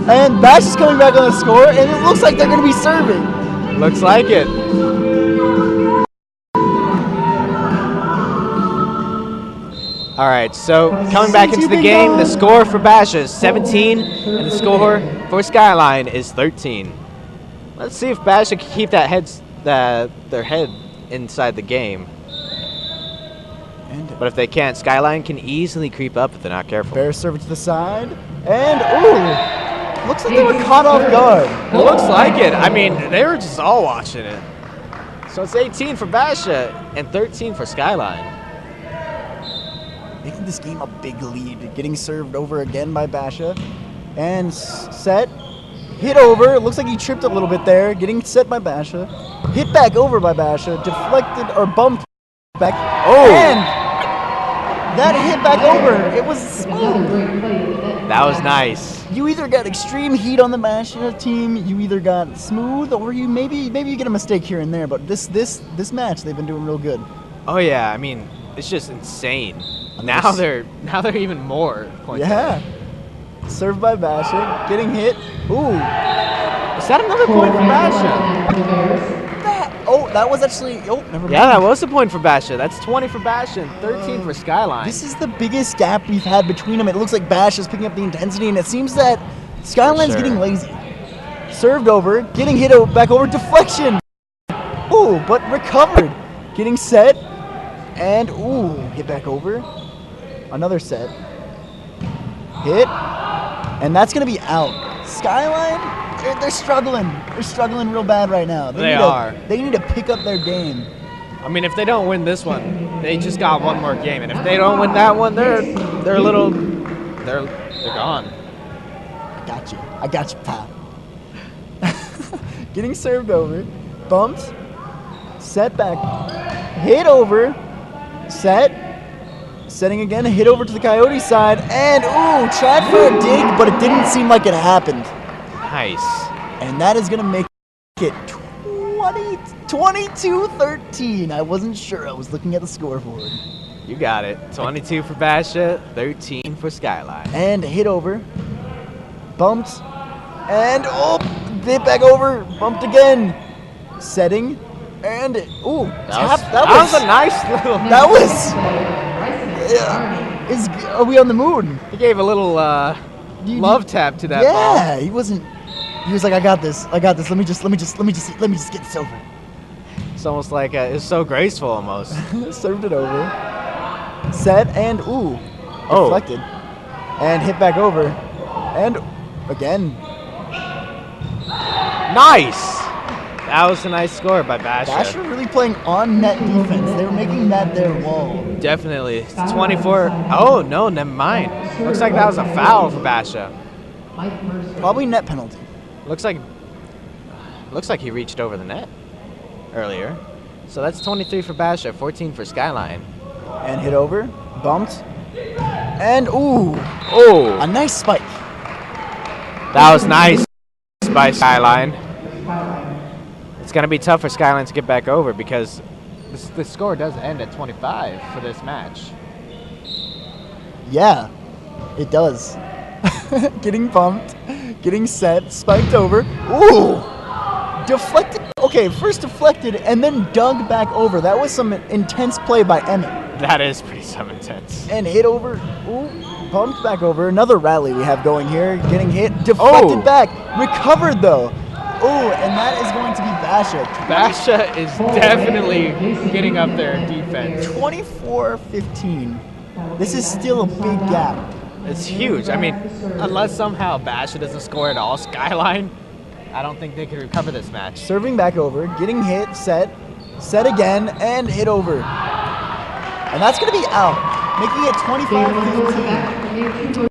And Bash is coming back on the score, and it looks like they're going to be serving. Looks like it. All right, so coming back into the game, the score for Basha is 17, and the score for Skyline is 13. Let's see if Basha can keep their head inside the game. But if they can't, Skyline can easily creep up if they're not careful. Bears serve it to the side, and looks like they were caught off guard. It looks like it. I mean, they were just all watching it. So it's 18 for Basha and 13 for Skyline. Making this game a big lead. Getting served over again by Basha. And set. Hit over. It looks like he tripped a little bit there. Getting set by Basha. Hit back over by Basha. Deflected or bumped back. Oh! And that hit back over. It was smooth. That was nice. You either got extreme heat on the Basha team, you either got smooth, or you maybe you get a mistake here and there. But this match, they've been doing real good. Oh yeah, I mean, it's just insane. Now they're even more points. Yeah. Served by Basha, getting hit. Ooh. Is that another point for Basha? That was actually, never mind. Yeah, that was a point for Basha. That's 20 for Basha and 13 for Skyline. This is the biggest gap we've had between them. It looks like Basha's picking up the intensity, and it seems that Skyline's getting lazy. Served over, getting hit back over, deflection. Ooh, but recovered. Getting set, and hit back over. Another set. Hit, and that's going to be out. Skyline, they're struggling. They're struggling real bad right now. They need to pick up their game. I mean, if they don't win this one, they just got one more game, and if they don't win that one, they're gone. I got you, pal. Getting served over, bumped, set back, hit over, setting again, hit over to the Coyote side, and tried for a dig, but it didn't seem like it happened. Nice. And that is going to make it 22-13. I wasn't sure. I was looking at the scoreboard. You got it. 22 for Basha, 13 for Skyline. And hit over, bumped, and hit back over, bumped again, setting, and that was a nice little. That was. Are we on the moon? He gave a little love tap to that ball. Yeah, he wasn't. He was like, I got this. Let me just get this over. It's almost like it's so graceful almost. Served it over, set, and deflected, and hit back over, and again. Nice. That was a nice score by Basha. Basha really playing on net defense. They were making that their wall. Definitely. It's 24. Oh no, never mind. Looks like that was a foul for Basha. Probably net penalty. Looks like he reached over the net earlier. So that's 23 for Basha, 14 for Skyline. And hit over, bumped, and ooh, a nice spike. That was nice by Skyline. It's going to be tough for Skyline to get back over because the score does end at 25 for this match. Yeah, it does. Getting bumped, getting set, spiked over. Ooh, deflected. Okay, first deflected and then dug back over. That was some intense play by Emmett. That is pretty intense. And hit over. Ooh, bumped back over. Another rally we have going here. Getting hit, deflected back, recovered though. Oh, and that is going to be Basha. Basha is definitely getting up there in defense. 24-15. This is still a big gap. It's huge. I mean, unless somehow Basha doesn't score at all, Skyline, I don't think they can recover this match. Serving back over, getting hit, set again, and hit over. And that's going to be out, making it 25-15.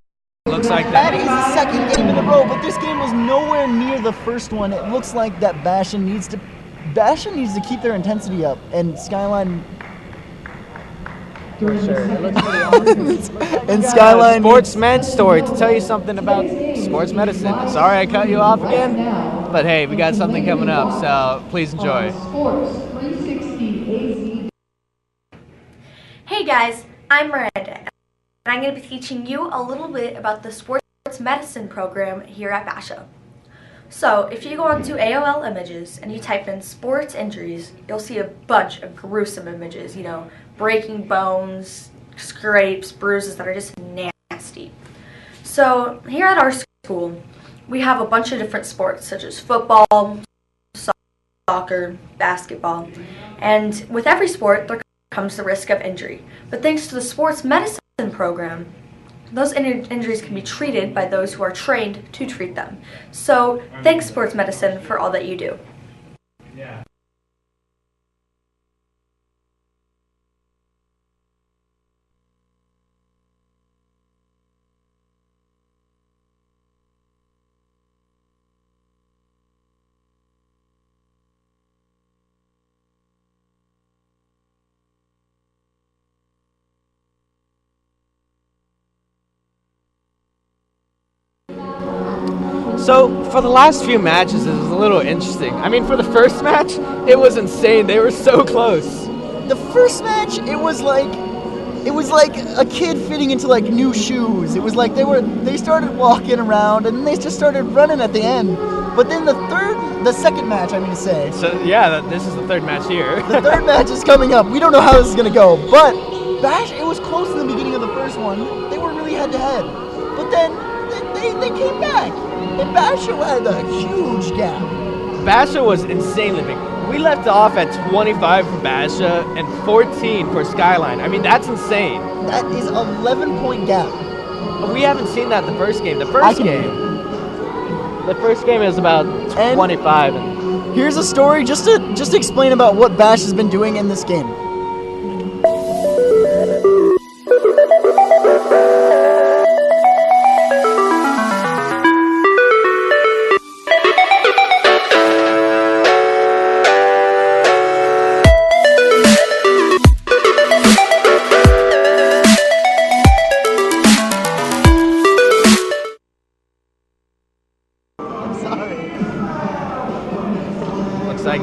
Looks like that is the second game in a row, but this game was nowhere near the first one. It looks like that Basha needs to keep their intensity up, and Skyline. For sure. It looks pretty awesome. And Skyline. Sports med story to tell you something about sports medicine. Sorry I cut you off again, but hey, we got something coming up, so please enjoy. Hey guys, I'm Miranda, and I'm going to be teaching you a little bit about the sports medicine program here at Basha. So, if you go onto AOL Images and you type in sports injuries, you'll see a bunch of gruesome images, you know, breaking bones, scrapes, bruises that are just nasty. So, here at our school, we have a bunch of different sports, such as football, soccer, basketball, and with every sport, there comes the risk of injury. But thanks to the sports medicine program, those injuries can be treated by those who are trained to treat them. So thanks sports medicine for all that you do. Yeah. So, for the last few matches, it was a little interesting. I mean, for the first match, it was insane. They were so close. The first match, it was like a kid fitting into like new shoes. It was like they started walking around and then they just started running at the end. But then the second match, I mean to say. So, yeah, this is the third match here. The third match is coming up. We don't know how this is going to go. But Bash, it was close in the beginning of the first one. They were really head to head. But then they came back. And Basha had a huge gap. Basha was insanely big. We left off at 25 for Basha and 14 for Skyline. I mean, that's insane. That is 11-point gap. We haven't seen that the first game. The first game is about 25. And here's a story just to explain about what Bash has been doing in this game.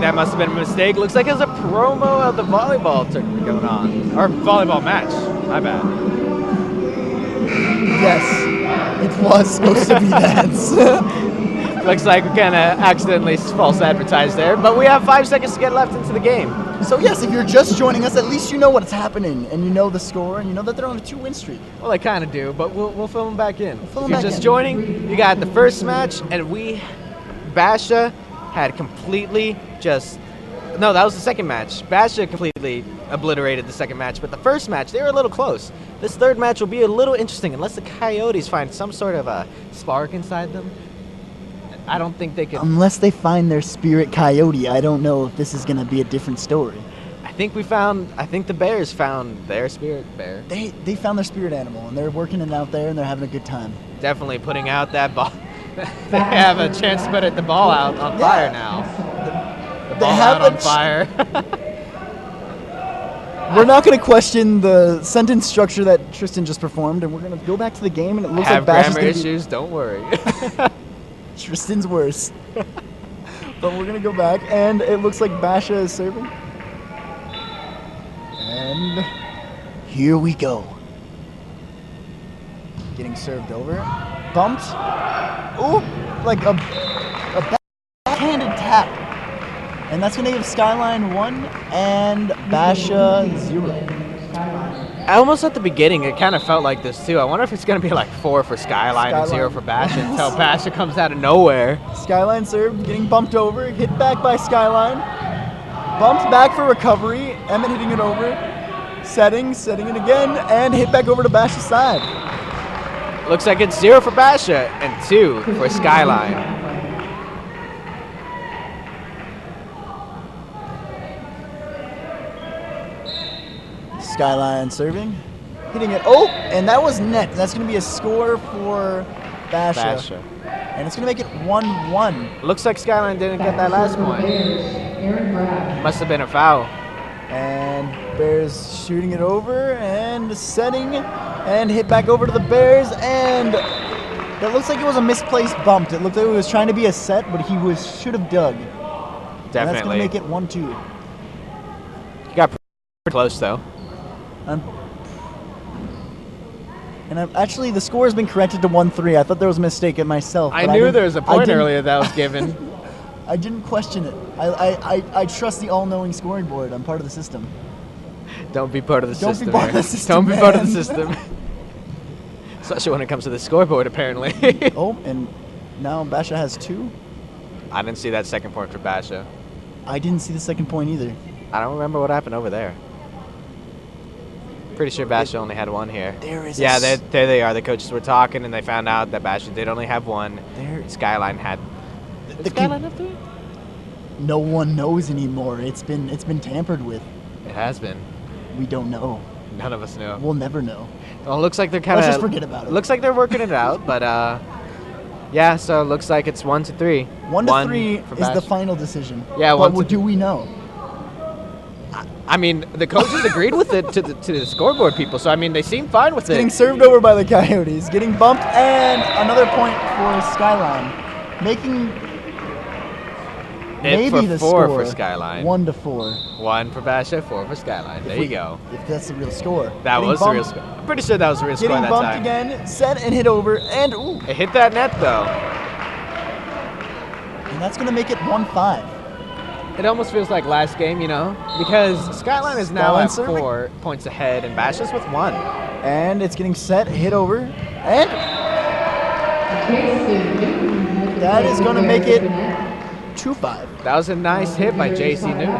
That must have been a mistake. Looks like there's a promo of the volleyball tournament going on. Or volleyball match. My bad. Yes, it was supposed to be that. Looks like we kind of accidentally false advertised there. But we have 5 seconds to get left into the game. So yes, if you're just joining us, at least you know what's happening. And you know the score. And you know that they're on a 2-win streak. Well, I kind of do. But we'll film them back in. If you're just joining, you got the first match. And Basha had completely no, that was the second match. Basha completely obliterated the second match, but the first match, they were a little close. This third match will be a little interesting unless the Coyotes find some sort of a spark inside them. I don't think they can. Unless they find their spirit coyote, I don't know if this is going to be a different story. I think the Bears found their spirit bear. They found their spirit animal, and they're working it out there, and they're having a good time. Definitely putting out that ball. They have a chance to put the ball out on fire now. The ball out on fire. We're not going to question the sentence structure that Tristan just performed, and we're going to go back to the game, and it looks Have like Bash is grammar going to be... issues, don't worry. Tristan's worse. But we're going to go back, and it looks like Basha is serving. And here we go. Getting served over. Bumped. Ooh, like a backhanded tap. And that's going to give Skyline 1 and Basha 0. Almost at the beginning, it kind of felt like this too. I wonder if it's going to be like 4 for Skyline and 0 for Basha until Basha comes out of nowhere. Skyline served, getting bumped over, hit back by Skyline. Bumped back for recovery. Emmett hitting it over. Setting it again, and hit back over to Basha's side. Looks like it's 0 for Basha and 2 for Skyline. Skyline serving, hitting it. Oh, and that was net. That's going to be a score for Basha. And it's going to make it 1-1. Looks like Skyline didn't get that last point. Must have been a foul. And Bears shooting it over and setting and hit back over to the Bears. And that looks like it was a misplaced bump. It looked like it was trying to be a set, but he should have dug. Definitely. And that's going to make it 1-2. You got pretty close though. Actually, the score has been corrected to 1-3. I thought there was a mistake in myself. I knew there was a point earlier that was given. I didn't question it. I trust the all-knowing scoring board. I'm part of the system. Don't be part of the system. Don't be part of the system. Don't be part of the system. Especially when it comes to the scoreboard, apparently. Oh, and now Basha has 2. I didn't see that second point for Basha. I didn't see the second point either. I don't remember what happened over there. Pretty sure Basha only had 1 here. There is there they are. The coaches were talking, and they found out that Basha did only have 1. Skyline had... Did Skyline have 3? No one knows anymore. It's been tampered with. It has been. We don't know. None of us know. We'll never know. Well, it looks like they're kind of... Let's just forget about it. Looks like they're working it out, but yeah, so it looks like it's 1-3. 1-3 is the final decision. Yeah, but what do we know? I mean, the coaches agreed with it to the scoreboard people, so I mean, they seem fine with it. Getting served over by the Coyotes, getting bumped, and another point for Skyline, making maybe the 4 score for Skyline. 1-4. 1 for Basha, 4 for Skyline. There you go. If that's the real score. That was the real score. I'm pretty sure that was the real score that time. Getting bumped again, set and hit over, and ooh. It hit that net though. And that's gonna make it 1-5. It almost feels like last game, you know, because Skyline is now at 4 points ahead, and Basha's with 1. And it's getting set, hit over, and that is going to make it 2-5. That was a nice hit by J.C. Newton.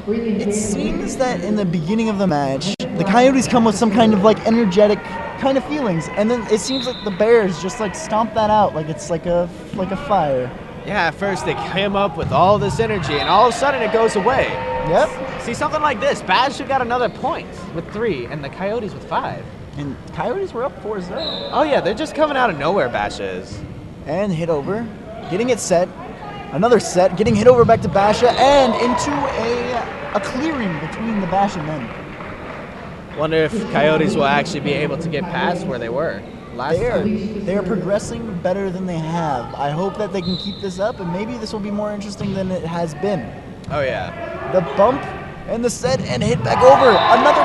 It seems that in the beginning of the match, the Coyotes come with some kind of like energetic kind of feelings, and then it seems like the Bears just like stomp that out like it's like a fire. Yeah, at first they came up with all this energy, and all of a sudden it goes away. Yep. See, something like this. Basha got another point with 3, and the Coyotes with 5. And Coyotes were up 4-0. Oh, yeah, they're just coming out of nowhere, Basha is. And hit over, getting it set. Another set, getting hit over back to Basha, and into a clearing between the Basha men. Wonder if Coyotes will actually be able to get past where they were. They are progressing better than they have. I hope that they can keep this up, and maybe this will be more interesting than it has been. Oh, yeah. The bump and the set and hit back over. Another.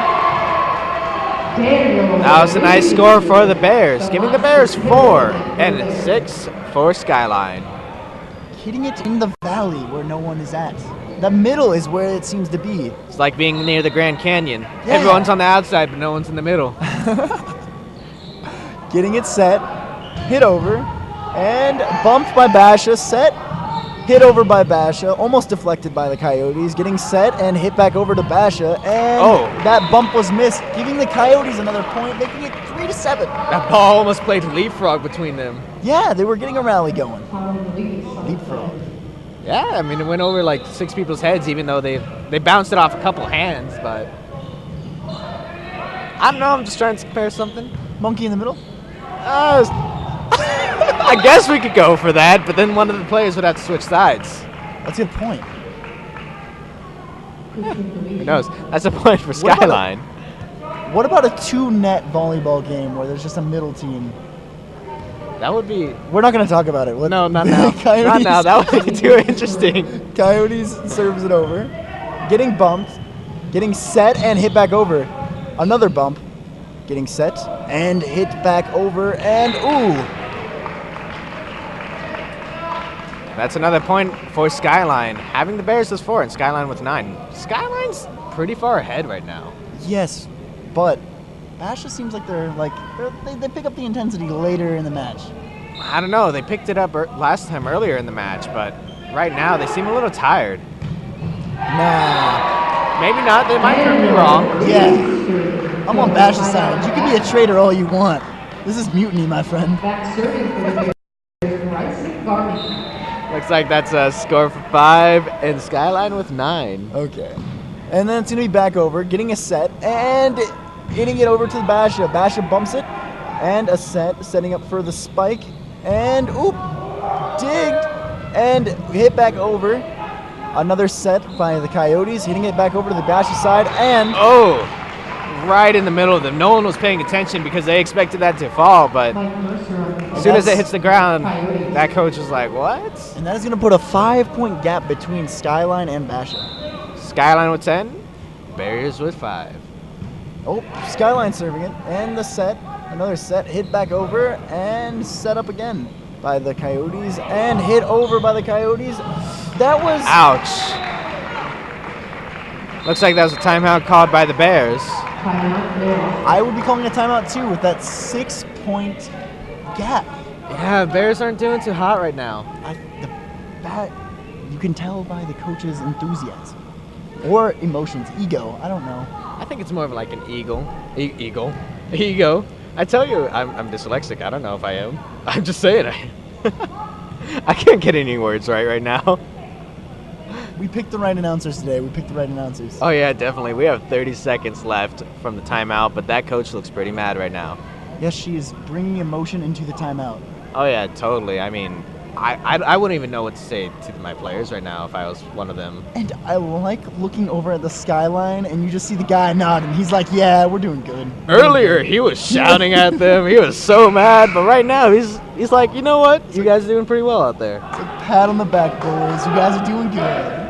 That was a nice score for the Bears, giving the Bears 4 and 6 for Skyline. Hitting it in the valley where no one is at. The middle is where it seems to be. It's like being near the Grand Canyon. Yeah. Everyone's on the outside, but no one's in the middle. Getting it set, hit over, and bumped by Basha, set, hit over by Basha, almost deflected by the Coyotes, getting set and hit back over to Basha, and that bump was missed, giving the Coyotes another point, making it 3-7. That ball almost played leapfrog between them. Yeah, they were getting a rally going. Leapfrog. Yeah, I mean, it went over like 6 people's heads, even though they bounced it off a couple hands, but I don't know, I'm just trying to compare something. Monkey in the middle? I guess we could go for that, but then one of the players would have to switch sides. That's a good point. Who knows? That's a point for Skyline. What about a 2-net volleyball game where there's just a middle team? That would be. We're not going to talk about it. No, not now. Not now. That would be too interesting. Coyotes serves it over. Getting bumped. Getting set and hit back over. Another bump. Getting set and hit back over. And ooh. That's another point for Skyline. Having the Bears as 4 and Skyline with 9. Skyline's pretty far ahead right now. Yes, but Basha seems like they pick up the intensity later in the match. I don't know. They picked it up last time earlier in the match, but right now they seem a little tired. Nah. Maybe not. They might prove me wrong. Yeah. I'm on Basha's side. You can be a traitor all you want. This is mutiny, my friend. Looks like that's a score for 5 and Skyline with 9. Okay. And then it's going to be back over, getting a set, and hitting it over to the Basha. Basha bumps it, and a set, setting up for the spike, and oop, digged, and hit back over. Another set by the Coyotes, hitting it back over to the Basha side, and oh, right in the middle of them. No one was paying attention because they expected that to fall, but as soon as it hits the ground, that coach was like, what? And that is going to put a 5-point gap between Skyline and Basha. Skyline with 10, Bears with 5. Oh, Skyline serving it, and the set, another set, hit back over, and set up again by the Coyotes, and hit over by the Coyotes. That was... ouch. Looks like that was a timeout called by the Bears. I would be calling a timeout too with that 6-point gap. Yeah, Bears aren't doing too hot right now. You can tell by the coach's enthusiasm. Or emotions, ego, I don't know. I think it's more of like an ego. Ego. I tell you, I'm dyslexic. I don't know if I am. I'm just saying I can't get any words right now. We picked the right announcers today. We picked the right announcers. Oh, yeah, definitely. We have 30 seconds left from the timeout, but that coach looks pretty mad right now. Yes, she is bringing emotion into the timeout. Oh, yeah, totally. I mean, I wouldn't even know what to say to my players right now if I was one of them. And I like looking over at the Skyline, and you just see the guy nodding. He's like, yeah, we're doing good. Earlier, he was shouting at them. He was so mad, but right now, he's like, you know what? You guys are doing pretty well out there. It's like, pat on the back, boys. You guys are doing good.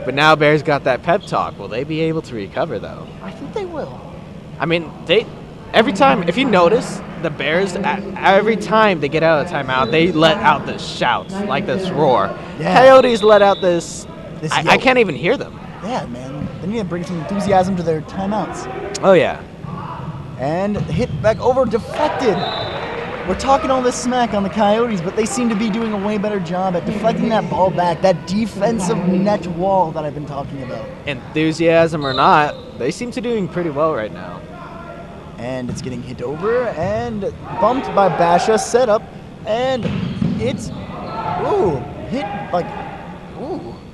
But now Bears got that pep talk. Will they be able to recover, though? I think they will. I mean, every time, if you notice, the Bears, every time they get out of the timeout, they let out this shout, like this roar. Yeah. Coyotes let out this I can't even hear them. Yeah, man. They need to bring some enthusiasm to their timeouts. Oh, yeah. And hit back over, deflected. We're talking all this smack on the Coyotes, but they seem to be doing a way better job at deflecting that ball back, that defensive net wall that I've been talking about. Enthusiasm or not, they seem to be doing pretty well right now. And it's getting hit over and bumped by Basha, set up, and it's,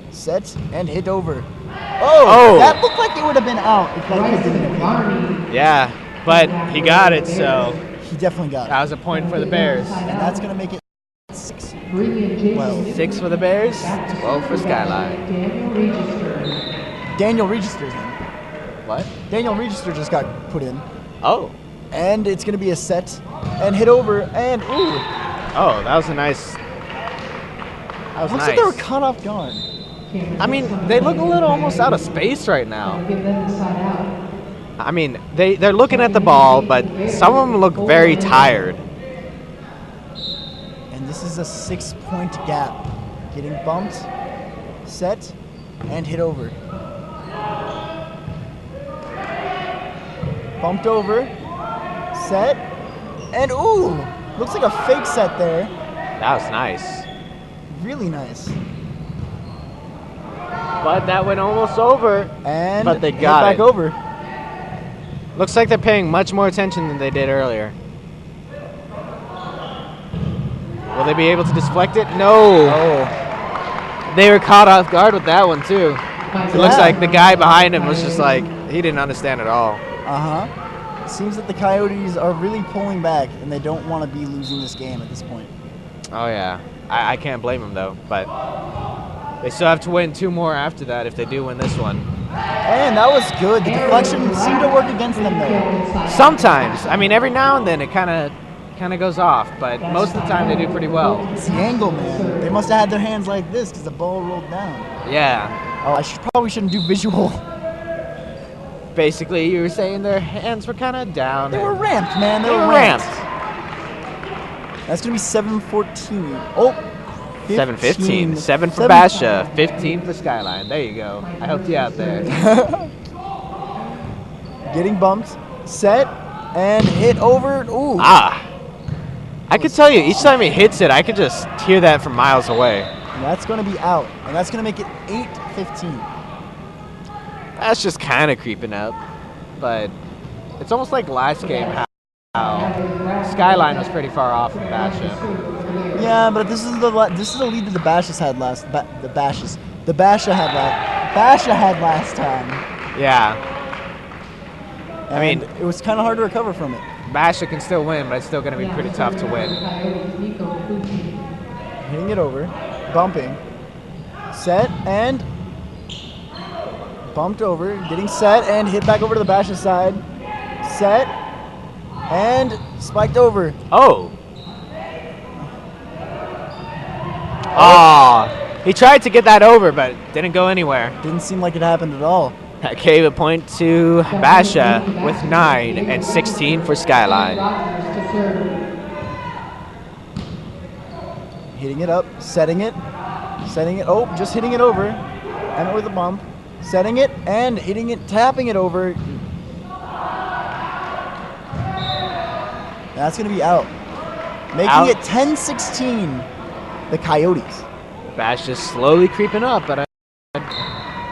set and hit over. Oh, that looked like it would have been out if that kid didn't hit. Yeah, but he got it, so. He definitely got it. That was a point for the Bears. And that's going to make it 6. 6 for the Bears, 12 for Skyline. Daniel Register's in. What? Daniel Register just got put in. Oh. And it's going to be a set and hit over and ooh. Oh, that was a nice. That was Looks nice. like they were caught off guard. I mean, they look a little almost out of space right now. I mean, they're looking at the ball, but some of them look very tired. And this is a 6-point gap. Getting bumped, set, and hit over. Bumped over, set, and ooh! Looks like a fake set there. That was nice. Really nice. But that went almost over. But they got it back over. Looks like they're paying much more attention than they did earlier. Will they be able to deflect it? No. Oh. They were caught off guard with that one, too. It looks like the guy behind him was just like, he didn't understand at all. Uh-huh. It seems that the Coyotes are really pulling back, and they don't want to be losing this game at this point. Oh, yeah. I can't blame them, though. But they still have to win 2 more after that if they do win this one. And that was good. The deflection seemed to work against them though. Sometimes. I mean, every now and then it kind of goes off, but most of the time they do pretty well. It's the angle, man. They must have had their hands like this because the ball rolled down. Yeah. Oh, I probably shouldn't do visual. Basically, you were saying their hands were kind of down. They were ramped, man. They were ramped. That's going to be 7-14. Oh, 7-15. 7 for Basha, 15 for Skyline. There you go. I helped you out there. Getting bumped, set, and hit over. Ooh. Ah. I could tell you, each time he hits it, I could just hear that from miles away. And that's going to be out, and that's going to make it 8-15. That's just kind of creeping up, but it's almost like last game how Skyline was pretty far off from Basha. Yeah, but this is the lead that the Bashas had last. Basha had last time. Yeah. I mean, it was kind of hard to recover from it. Basha can still win, but it's still going to be pretty tough to win. Hitting it over, bumping, set, and bumped over, getting set, and hit back over to the Basha side. Set, and spiked over. Oh. Oh. He tried to get that over, but didn't go anywhere. Didn't seem like it happened at all. That gave a point to Basha with 9 and 16 for Skyline. Hitting it up, setting it. Oh, just hitting it over. And with a bump. Setting it and hitting it, tapping it over. That's going to be out. Making it 10-16. The Coyotes. Basha's slowly creeping up, but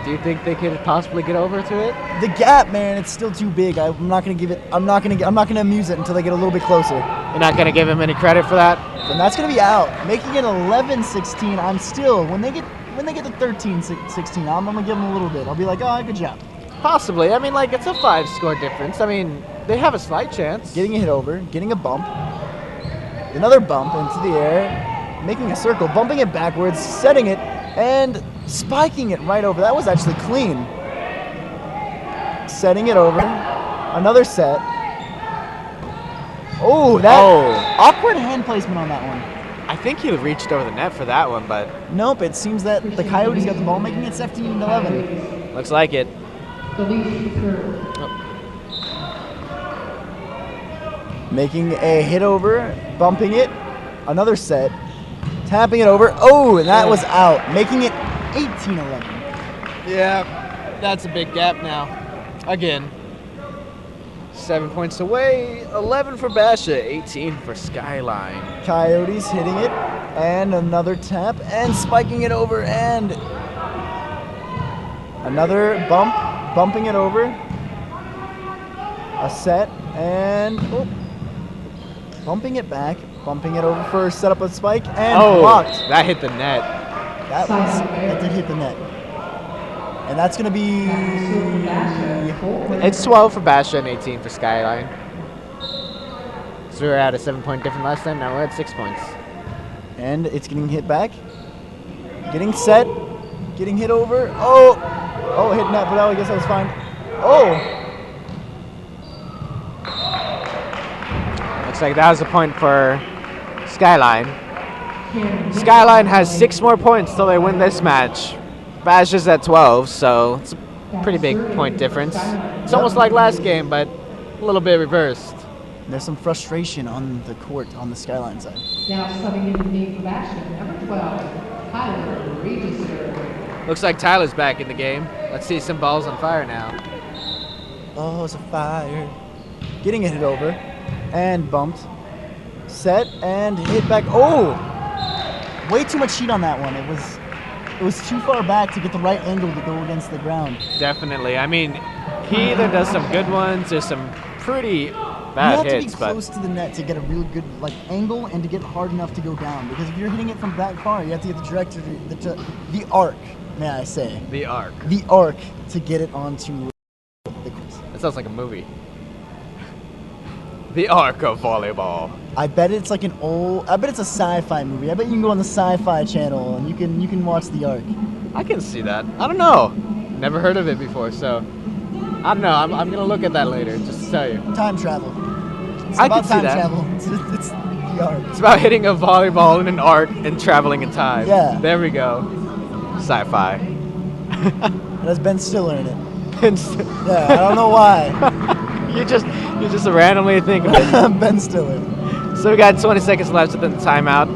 do you think they could possibly get over to it? The gap, man, it's still too big. I'm not gonna give it. I'm not gonna amuse it until they get a little bit closer. You're not gonna give him any credit for that? And that's gonna be out, making it 11-16. I'm still when they get to 13-16, I'm gonna give them a little bit. I'll be like, oh, good job. Possibly. I mean, like it's a 5-score difference. I mean, they have a slight chance. Getting a hit over, getting a bump, another bump into the air, making a circle, bumping it backwards, setting it, and spiking it right over. That was actually clean. Setting it over. Another set. Oh, awkward hand placement on that one. I think he reached over the net for that one, but nope, it seems that the Coyotes got the ball, making it 17-11. Looks like it. Making a hit over, bumping it. Another set. Tapping it over. Oh, and that was out. Making it 18-11. Yeah, that's a big gap now. Again. 7 points away. 11 for Basha, 18 for Skyline. Coyotes hitting it. And another tap. And spiking it over. And another bump. Bumping it over. A set. And bumping it back. Bumping it over for a setup of spike, and blocked. That hit the net. That did hit the net. And that's going to be... It's 12 for Basha and 18 for Skyline. So we were at a 7-point difference last time, now we're at 6 points. And it's getting hit back. Getting set. Getting hit over. Oh, hit net, but I guess that was fine. Oh! Looks like that was a point for Skyline. Skyline has 6 more points till they win this match. Basha's at 12, so it's a pretty big point difference. It's almost like last game, but a little bit reversed. There's some frustration on the court on the Skyline side. Now subbing in the game for Basha, number 12, Tyler Register. Looks like Tyler's back in the game. Let's see some balls on fire now. Oh, it's a fire. Getting a hit over and bumped. Set and hit back. Oh! Way too much heat on that one. It was too far back to get the right angle to go against the ground. Definitely. I mean, he either does some good ones or some pretty bad hits. You have to be close to the net to get a real good angle and to get hard enough to go down. Because if you're hitting it from that far, you have to get the trajectory, the arc, may I say. The arc. The arc to get it onto the course. That sounds like a movie. The arc of volleyball. I bet it's like I bet it's a sci-fi movie. I bet you can go on the Sci-Fi channel and you can watch The Arc. I can see that. I don't know. Never heard of it before, so I don't know. I'm gonna look at that later, just to tell you. Time travel. It's I about can see time that. travel. It's the art. It's about hitting a volleyball in an arc and traveling in time. Yeah. There we go. Sci-fi. It has Ben Stiller in it. Ben Yeah, I don't know why. you just randomly think of it. Ben Stiller. So we got 20 seconds left within the timeout.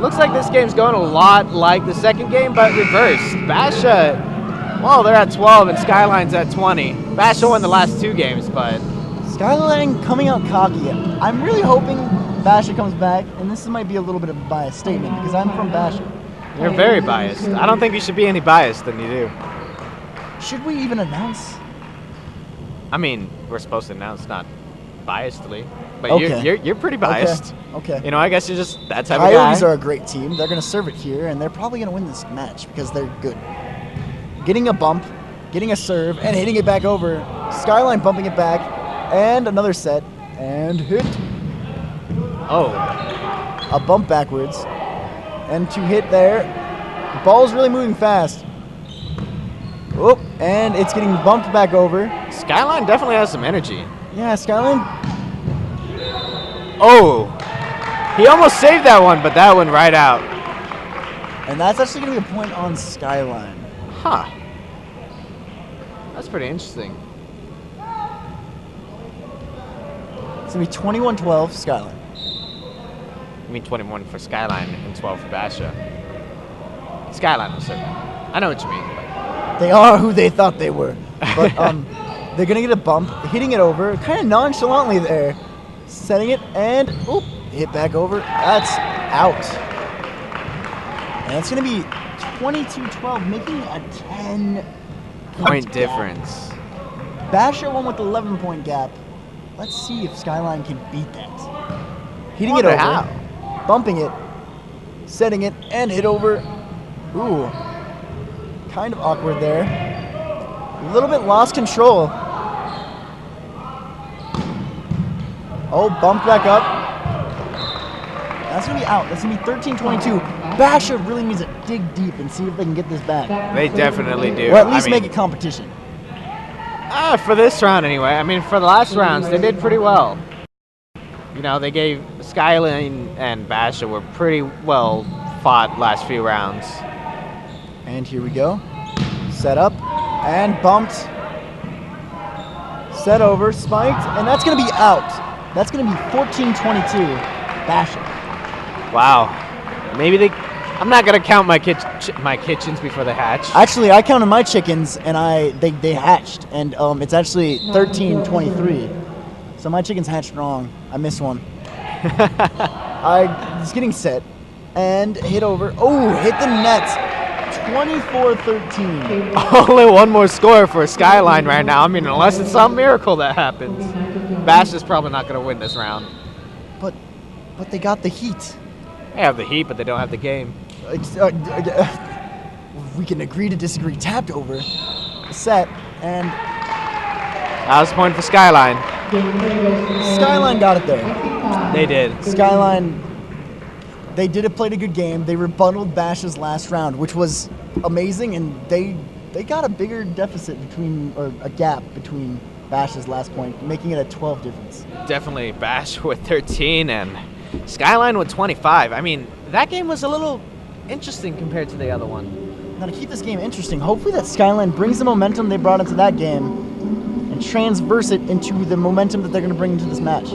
Looks like this game's going a lot like the second game, but reversed. Basha, well, they're at 12 and Skyline's at 20. Basha won the last 2 games, but Skyline coming out cocky. I'm really hoping Basha comes back, and this might be a little bit of a biased statement because I'm from Basha. you're very biased. I don't think you should be any biased than you do. Should we even announce? I mean, we're supposed to announce not biasedly, but Okay. you're pretty biased. Okay. You know, I guess you're just that type of guy. Coyotes are a great team. They're going to serve it here, and they're probably going to win this match because they're good. Getting a bump, getting a serve, and hitting it back over. Skyline bumping it back, and another set, and hit. Oh, A bump backwards, and to hit there. The ball's really moving fast. Oh, and it's getting bumped back over. Skyline definitely has some energy. Yeah, Skyline. Oh, he almost saved that one, but that went right out. And that's actually going to be a point on Skyline. Huh. That's pretty interesting. It's going to be 21-12 Skyline. I mean 21 for Skyline and 12 for Basha. Skyline will serve. I know what you mean. But They are who they thought they were. But they're going to get a bump, hitting it over, kind of nonchalantly there. Setting it, and oop, hit back over. That's out. And it's going to be 22-12, making a 10-point difference. Basha won with 11-point gap. Let's see if Skyline can beat that. Hitting it Wonder over, how. bumping it, setting it, and hit over. Ooh, kind of awkward there. A little bit lost control. Oh, bumped back up. That's going to be out. That's going to be 13-22. Basha really needs to dig deep and see if they can get this back. They definitely do. Or at least make it competition. For this round anyway. I mean, for the last rounds, they did pretty well. You know, they gave Skyline and Basha were pretty well fought last few rounds. And here we go. Set up and bumped. Set over, spiked, and that's going to be out. That's going to be 14-22. Basha. Wow. Maybe they. I'm not gonna count my kitchens before they hatch. Actually, I counted my chickens and they hatched, and it's actually 13-23. So my chickens hatched wrong. I missed one. I was getting set and hit over. Oh, hit the net. 24-13. Only one more score for Skyline right now. I mean, unless it's some miracle that happens. Basha's probably not gonna win this round. But they got the heat. They have the heat, but they don't have the game. We can agree to disagree. Tapped over, set, and That was a point for Skyline. Skyline got it there. They did. Skyline, they played a good game. They rebutted Basha's last round, which was amazing, and they got a bigger deficit or a gap between Basha's last point, making it a 12 difference. Definitely Bash with 13 and Skyline with 25. I mean, that game was a little interesting compared to the other one. Now to keep this game interesting, hopefully that Skyline brings the momentum they brought into that game and transverse it into the momentum that they're going to bring into this match.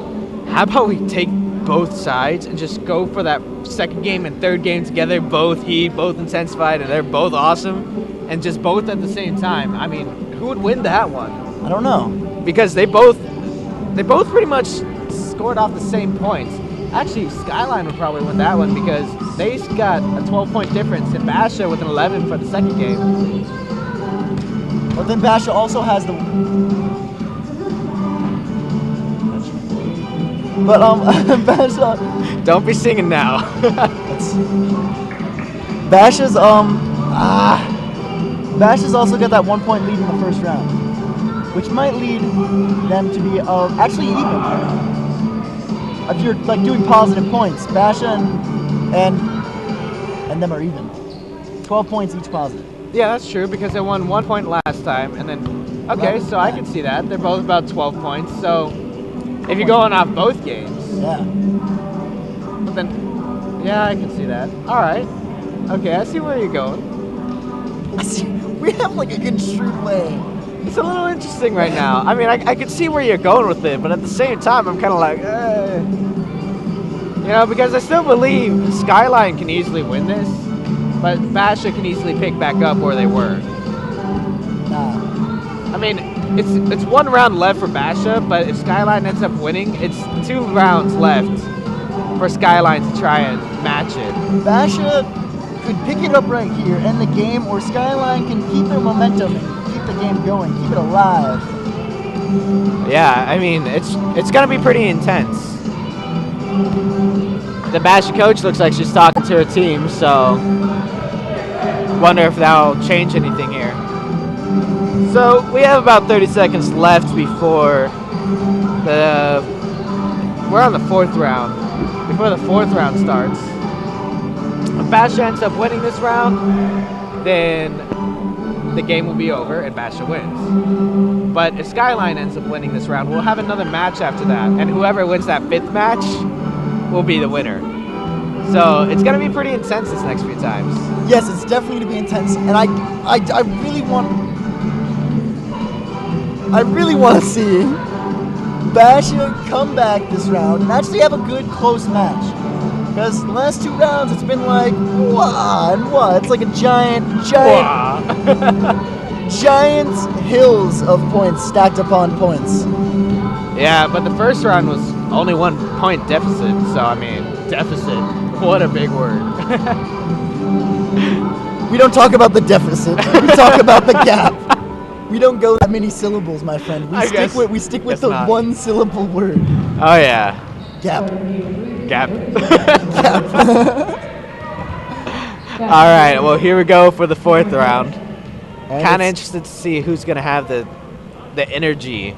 How about we take both sides and just go for that second game and third game together, both heat, both intensified, and they're both awesome, and just both at the same time? I mean, who would win that one? I don't know. Because they both pretty much scored off the same points. Actually, Skyline would probably win that one because they got a 12-point difference in Basha with an 11 for the second game. But then Basha also has the... But, Basha... Don't be singing now. Basha's also got that 1-point lead in the first round, which might lead them to be actually even. If you're like doing positive points, Basha and them are even. 12 points each positive. Yeah, that's true because they won 1 point last time, and then okay, so I can see that they're both about 12 points. So if you're going off both games, Yeah. but then yeah, I can see that. All right, okay, I see where you're going. We have like a construed way. It's a little interesting right now. I mean, I can see where you're going with it, but at the same time, I'm kind of like, you know, because I still believe Skyline can easily win this, but Basha can easily pick back up where they were. Nah. I mean, it's 1 round left for Basha, but if Skyline ends up winning, it's 2 rounds left for Skyline to try and match it. Basha could pick it up right here, end the game, or Skyline can keep their momentum and keep the game going, keep it alive. Yeah, I mean, it's gonna be pretty intense. The Basha coach looks like she's talking to her team, so wonder if that'll change anything here. So we have about 30 seconds left before we're on the 4th round. Before the 4th round starts. If Basha ends up winning this round, then the game will be over and Basha wins. But if Skyline ends up winning this round, we'll have another match after that, and whoever wins that 5th match will be the winner. So it's gonna be pretty intense this next few times. Yes, it's definitely going to be intense, and I really want to see Basha come back this round and actually have a good close match. Because the last 2 rounds, it's been like, wah, and wah. It's like a giant hills of points stacked upon points. Yeah, but the first round was only 1 point deficit, so I mean, deficit, what a big word. We don't talk about the deficit, we talk about the gap. We don't go that many syllables, my friend. We stick with the not. 1 syllable word. Oh yeah. Gap. Gap. All right, well here we go for the 4th round. Kind of interested to see who's gonna have the energy.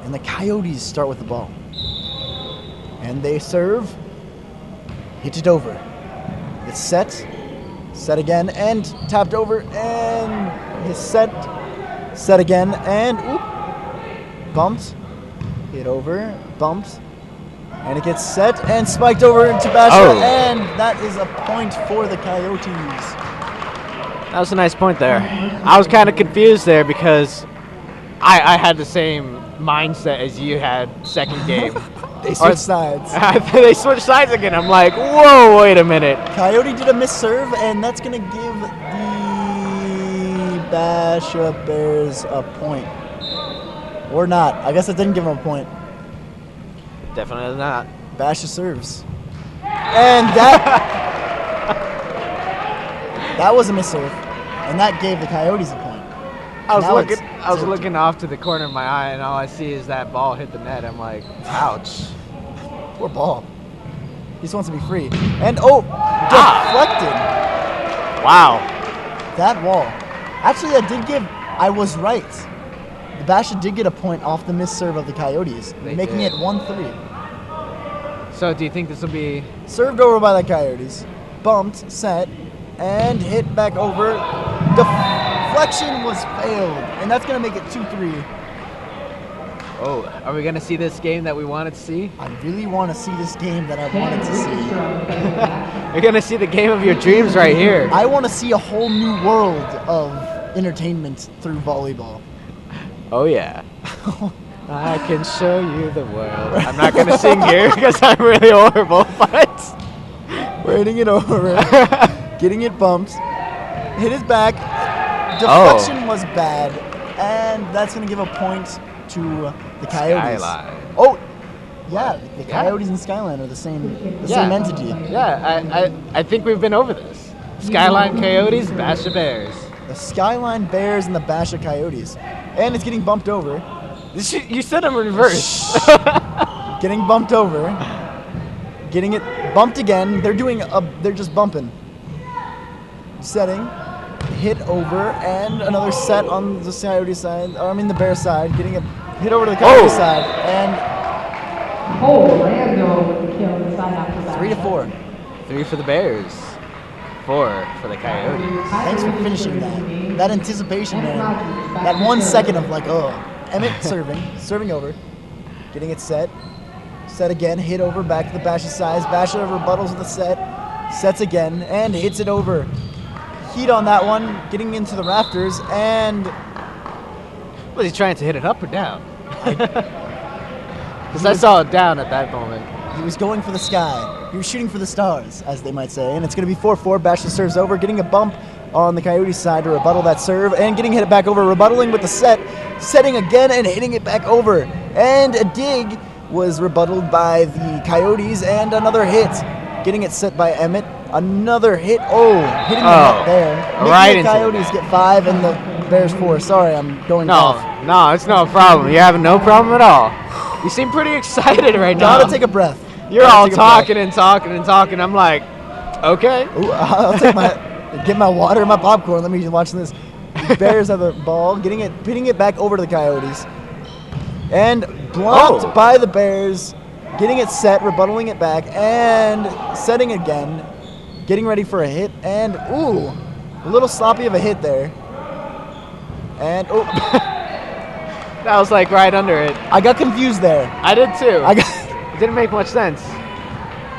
And the Coyotes start with the ball. And they serve. Hit it over. It's set. Set again and tapped over and his set. Set again and bumped. Hit over. Bumped. And it gets set and spiked over into Basha, and that is a point for the Coyotes. That was a nice point there. I was kind of confused there because I had the same mindset as you had second game. They switched sides. They switched sides again. I'm like, whoa, wait a minute. Coyote did a missed serve, and that's going to give the Basha Bears a point. Or not. I guess it didn't give them a point. Definitely not. Basha serves. And that was a missed serve. And that gave the Coyotes a point. I was looking off to the corner of my eye, and all I see is that ball hit the net. I'm like, ouch. Poor ball. He just wants to be free. And deflected. Wow. That wall. Actually, I was right. The Basha did get a point off the missed serve of the Coyotes, making it 1-3. So do you think this will be... Served over by the Coyotes. Bumped, set, and hit back over. Deflection was failed, and that's going to make it 2-3. Oh, are we going to see this game that we wanted to see? I really want to see this game that I wanted to see. You're going to see the game of your dreams right here. I want to see a whole new world of entertainment through volleyball. Oh, yeah. I can show you the world. I'm not going to sing here because I'm really horrible, but... Waiting it over. Getting it bumped. Hit his back. Deflection was bad. And that's going to give a point to the Coyotes. Skyline. Oh, yeah. The Coyotes and Skyline are the same entity. Yeah, I think we've been over this. Skyline Coyotes, Basha Bears. The Skyline Bears and the Basha Coyotes. And it's getting bumped over. You said them in reverse. Getting bumped over. Getting it bumped again. They're just bumping. Setting. Hit over. And another set on the Coyote side. Or I mean the Bear side. Getting it hit over to the Coyote side. And Randall with the kill inside after that. 3-4. 3 for the Bears. for the Coyotes. Thanks for finishing that. That anticipation, man. That 1 second of like, oh. Emmett serving over, getting it set. Set again, hit over, back to the Basha side. Basha rebuttals the set, sets again, and hits it over. Heat on that one, getting into the rafters, and... Was he trying to hit it up or down? Because I saw it down at that moment. He was going for the sky. He was shooting for the stars, as they might say. And it's going to be 4-4. Basha serves over, getting a bump on the Coyotes side to rebuttal that serve, and getting hit back over, rebuttaling with the set, setting again and hitting it back over. And a dig was rebutted by the Coyotes, and another hit. Getting it set by Emmett. Another hit. Oh, hitting the net there. Making the Coyotes get 5 and the Bears 4. Sorry, I'm going off. No, it's no problem. You're having no problem at all. You seem pretty excited right now. Gotta take a breath. You're all talking and talking and talking. I'm like, okay. Ooh, I'll take get my water and my popcorn. Let me watch this. The Bears have the ball, hitting it back over to the Coyotes. And blocked by the Bears. Getting it set, rebuttaling it back, and setting again. Getting ready for a hit, and ooh, a little sloppy of a hit there. And oh. That was like right under it. I got confused there. I did too. It didn't make much sense.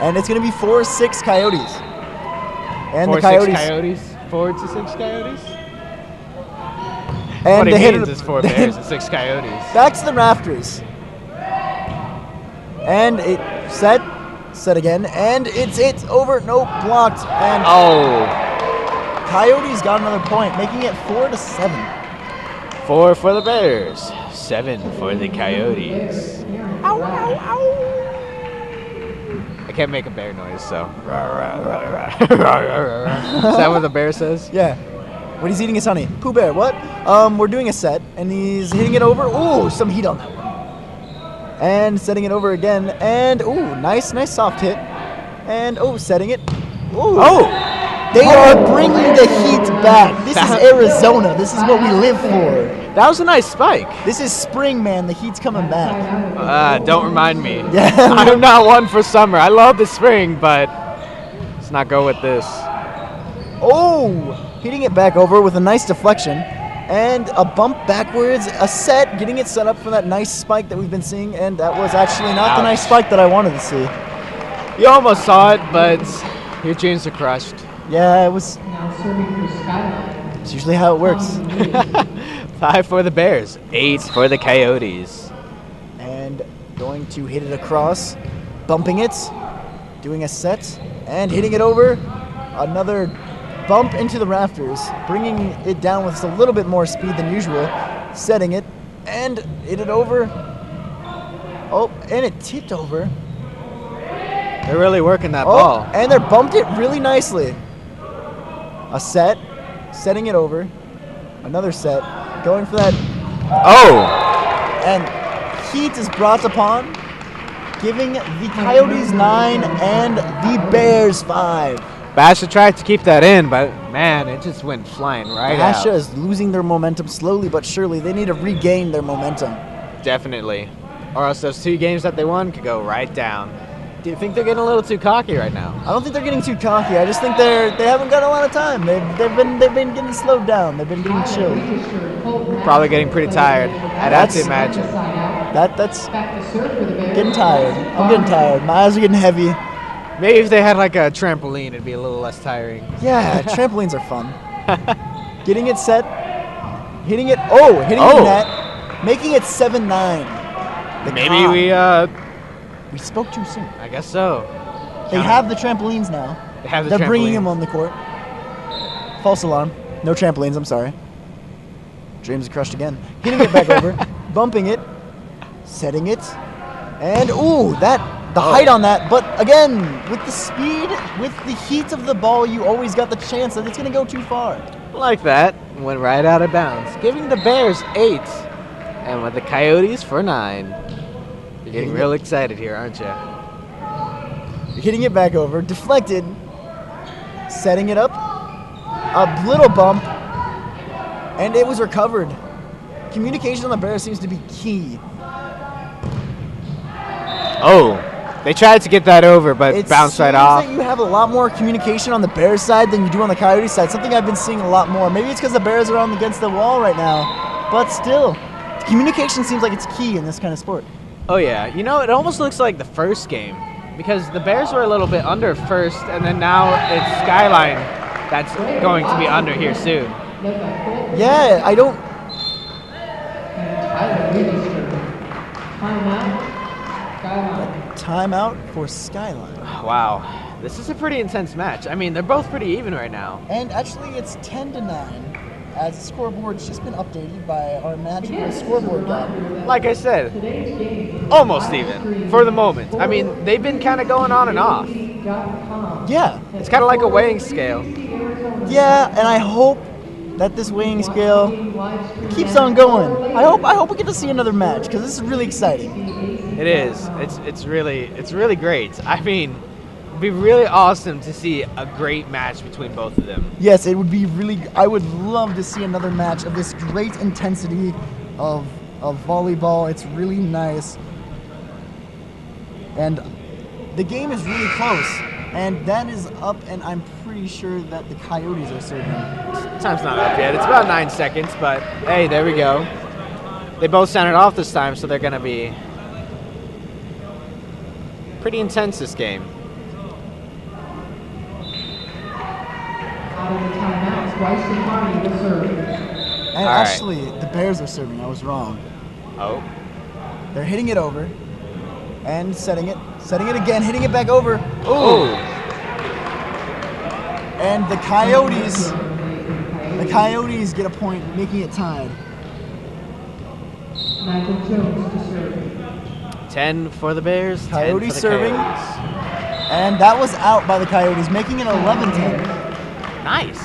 And it's going to be 4-6 Coyotes. And 4-6 Coyotes. 4-6 Coyotes? And what it means is 4 Bears and 6 Coyotes. Back to the rafters. And it set again, and it's over. Nope, blocked. And Coyotes got another point, making it 4-7. 4 for the Bears, 7 for the Coyotes. Ow, ow, ow. I can't make a bear noise, so. Is that what the bear says? Yeah. When he's eating his honey. Pooh Bear, what? We're doing a set, and he's hitting it over. Ooh, some heat on that one. And setting it over again, and ooh, nice soft hit. And setting it. Ooh. They are bringing the heat back. This is Arizona. This is what we live for. That was a nice spike. This is spring, man. The heat's coming back. Don't remind me. Yeah. I'm not one for summer. I love the spring, but let's not go with this. Oh, hitting it back over with a nice deflection. And a bump backwards, a set, getting it set up for that nice spike that we've been seeing, and that was actually not the nice spike that I wanted to see. You almost saw it, but your dreams are crushed. Yeah, it was. Now serving for Skyline. It's usually how it works. 5 for the Bears, 8 for the Coyotes. And going to hit it across, bumping it, doing a set, and hitting it over. Another bump into the rafters, bringing it down with a little bit more speed than usual, setting it, and hit it over. Oh, and it tipped over. They're really working that ball. And they bumped it really nicely. A set, setting it over. Another set, going for that. And heat is brought upon, giving the Coyotes 9 and the Bears 5. Basha tried to keep that in, but man, it just went flying right out. Basha is losing their momentum slowly but surely. They need to regain their momentum. Definitely. Or else those 2 games that they won could go right down. Do you think they're getting a little too cocky right now? I don't think they're getting too cocky. I just think they haven't got a lot of time. They've been getting slowed down. They've been getting chilled. Probably getting pretty tired. I'd have to imagine. That's getting tired. I'm getting tired. My eyes are getting heavy. Maybe if they had like a trampoline, it'd be a little less tiring. Yeah, trampolines are fun. Getting it set, hitting it the net, making it 7-9. Maybe we spoke too soon. I guess so. They have the trampolines now. They're bringing them on the court. False alarm. No trampolines, I'm sorry. Dreams are crushed again. Hitting it back over, bumping it, setting it, and the height on that. But again, with the speed, with the heat of the ball, you always got the chance that it's going to go too far. Like that, went right out of bounds, giving the Bears 8, and with the Coyotes for 9. You're getting real excited here, aren't you? You're hitting it back over, deflected, setting it up, a little bump, and it was recovered. Communication on the Bears seems to be key. They tried to get that over, but It bounced right seems off. that you have a lot more communication on the Bears side than you do on the Coyotes side. Something I've been seeing a lot more. Maybe it's because the Bears are on against the wall right now, but still, communication seems like it's key in this kind of sport. Oh yeah, you know, it almost looks like the first game because the Bears were a little bit under first, and then now it's Skyline that's going to be under here soon. Yeah, I don't. Timeout for Skyline. Wow, this is a pretty intense match. I mean, they're both pretty even right now. And actually, it's 10-9, as the scoreboard's just been updated by our magical scoreboard guy. Like I said, almost even for the moment. I mean, they've been kind of going on and off. Yeah, It's kind of like a weighing scale. yeah, and I hope that this weighing scale keeps on going. I hope we get to see another match because this is really exciting. It is. It's really great. I mean, it'd be really awesome to see a great match between both of them. Yes, it would be really. I would love to see another match of this great intensity of volleyball. It's really nice, and the game is really close. And that is up, and I'm pretty sure that the Coyotes are serving. Time's not up yet. It's about 9 seconds, but hey, there we go. They both centered off this time, so they're gonna be pretty intense this game. Out of the timeouts, Bryce and Barney will serve. And All right. actually, the Bears are serving. I was wrong. Oh. They're hitting it over, and setting it again, hitting it back over. Ooh. And the Coyotes get a point, making it tied. Michael Jones to serve. 10 for the Bears. 10 Coyotes for the serving. Coyotes. And that was out by the Coyotes, making it 11-10. Nice.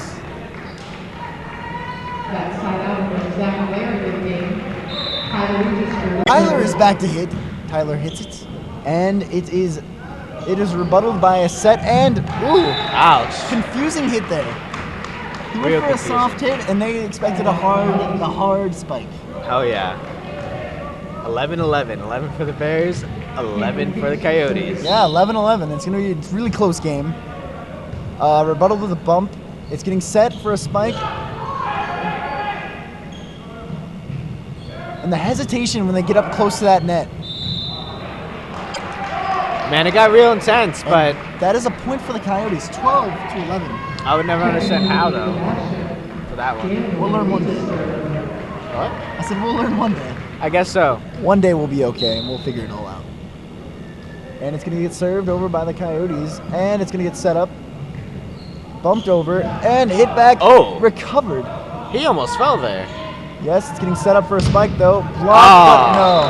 That's tied out with Zach and Larry in the game. Tyler Regis. Tyler is back to hit. Tyler hits it. And it is rebutted by a set and Ouch. confusing hit there. He went Real for confusing. a soft hit and they expected a hard spike. Oh yeah. 11-11. 11 for the Bears. 11 for the Coyotes. Yeah, 11-11. It's gonna be a really close game. Rebuttal with a bump. It's getting set for a spike. And the hesitation when they get up close to that net. Man, it got real intense, but That is a point for the Coyotes, 12-11. I would never understand how though for that one. We'll learn one day. What? I said we'll learn one day. I guess so. One day we'll be okay and we'll figure it all out. And it's going to get served over by the Coyotes. And it's going to get set up. Bumped over and hit back. Oh. Recovered. He almost fell there. Yes, it's getting set up for a spike though. Blocked, but no.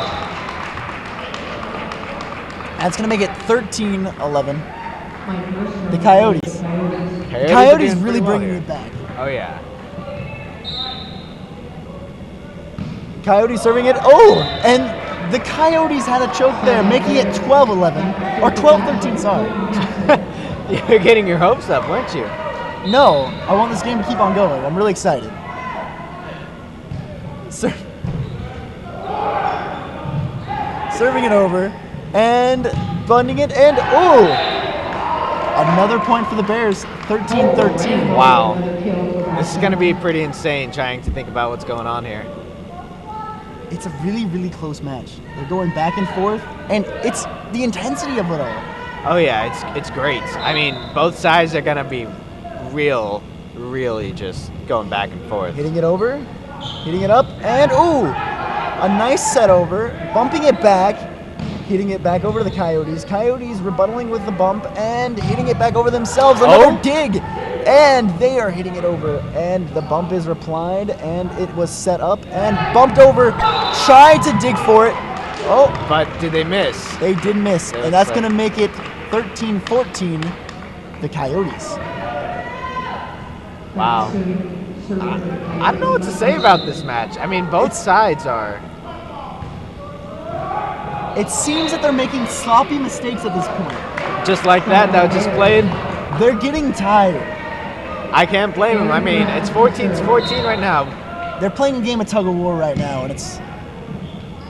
That's going to make it 13-11. The Coyotes. Coyotes are Coyotes doing really pretty well bringing here. it back. Oh yeah. Coyotes serving it. Oh, and the Coyotes had a choke there, making it 12-11. Or 12-13, sorry. You were getting your hopes up, weren't you? No, I want this game to keep on going. I'm really excited. Serving it over and bunding it and another point for the Bears, 13-13. Wow. This is going to be pretty insane trying to think about what's going on here. It's a really, really close match. They're going back and forth, and it's the intensity of it all. Oh yeah, it's great. I mean, both sides are going to be really just going back and forth. Hitting it over, hitting it up, and a nice set over, bumping it back, hitting it back over to the Coyotes. Coyotes rebuttaling with the bump and hitting it back over themselves. Another dig, and they are hitting it over, and the bump is replied, and it was set up and bumped over. Tried to dig for it. Oh, but did they miss? They did miss, and that's going to make it 13-14, the Coyotes. Wow. I don't know what to say about this match. I mean, both sides are. It seems that they're making sloppy mistakes at this point. Just like that just played? They're getting tired. I can't blame them. I mean, it's 14-14 right now. They're playing a game of tug of war right now, and it's...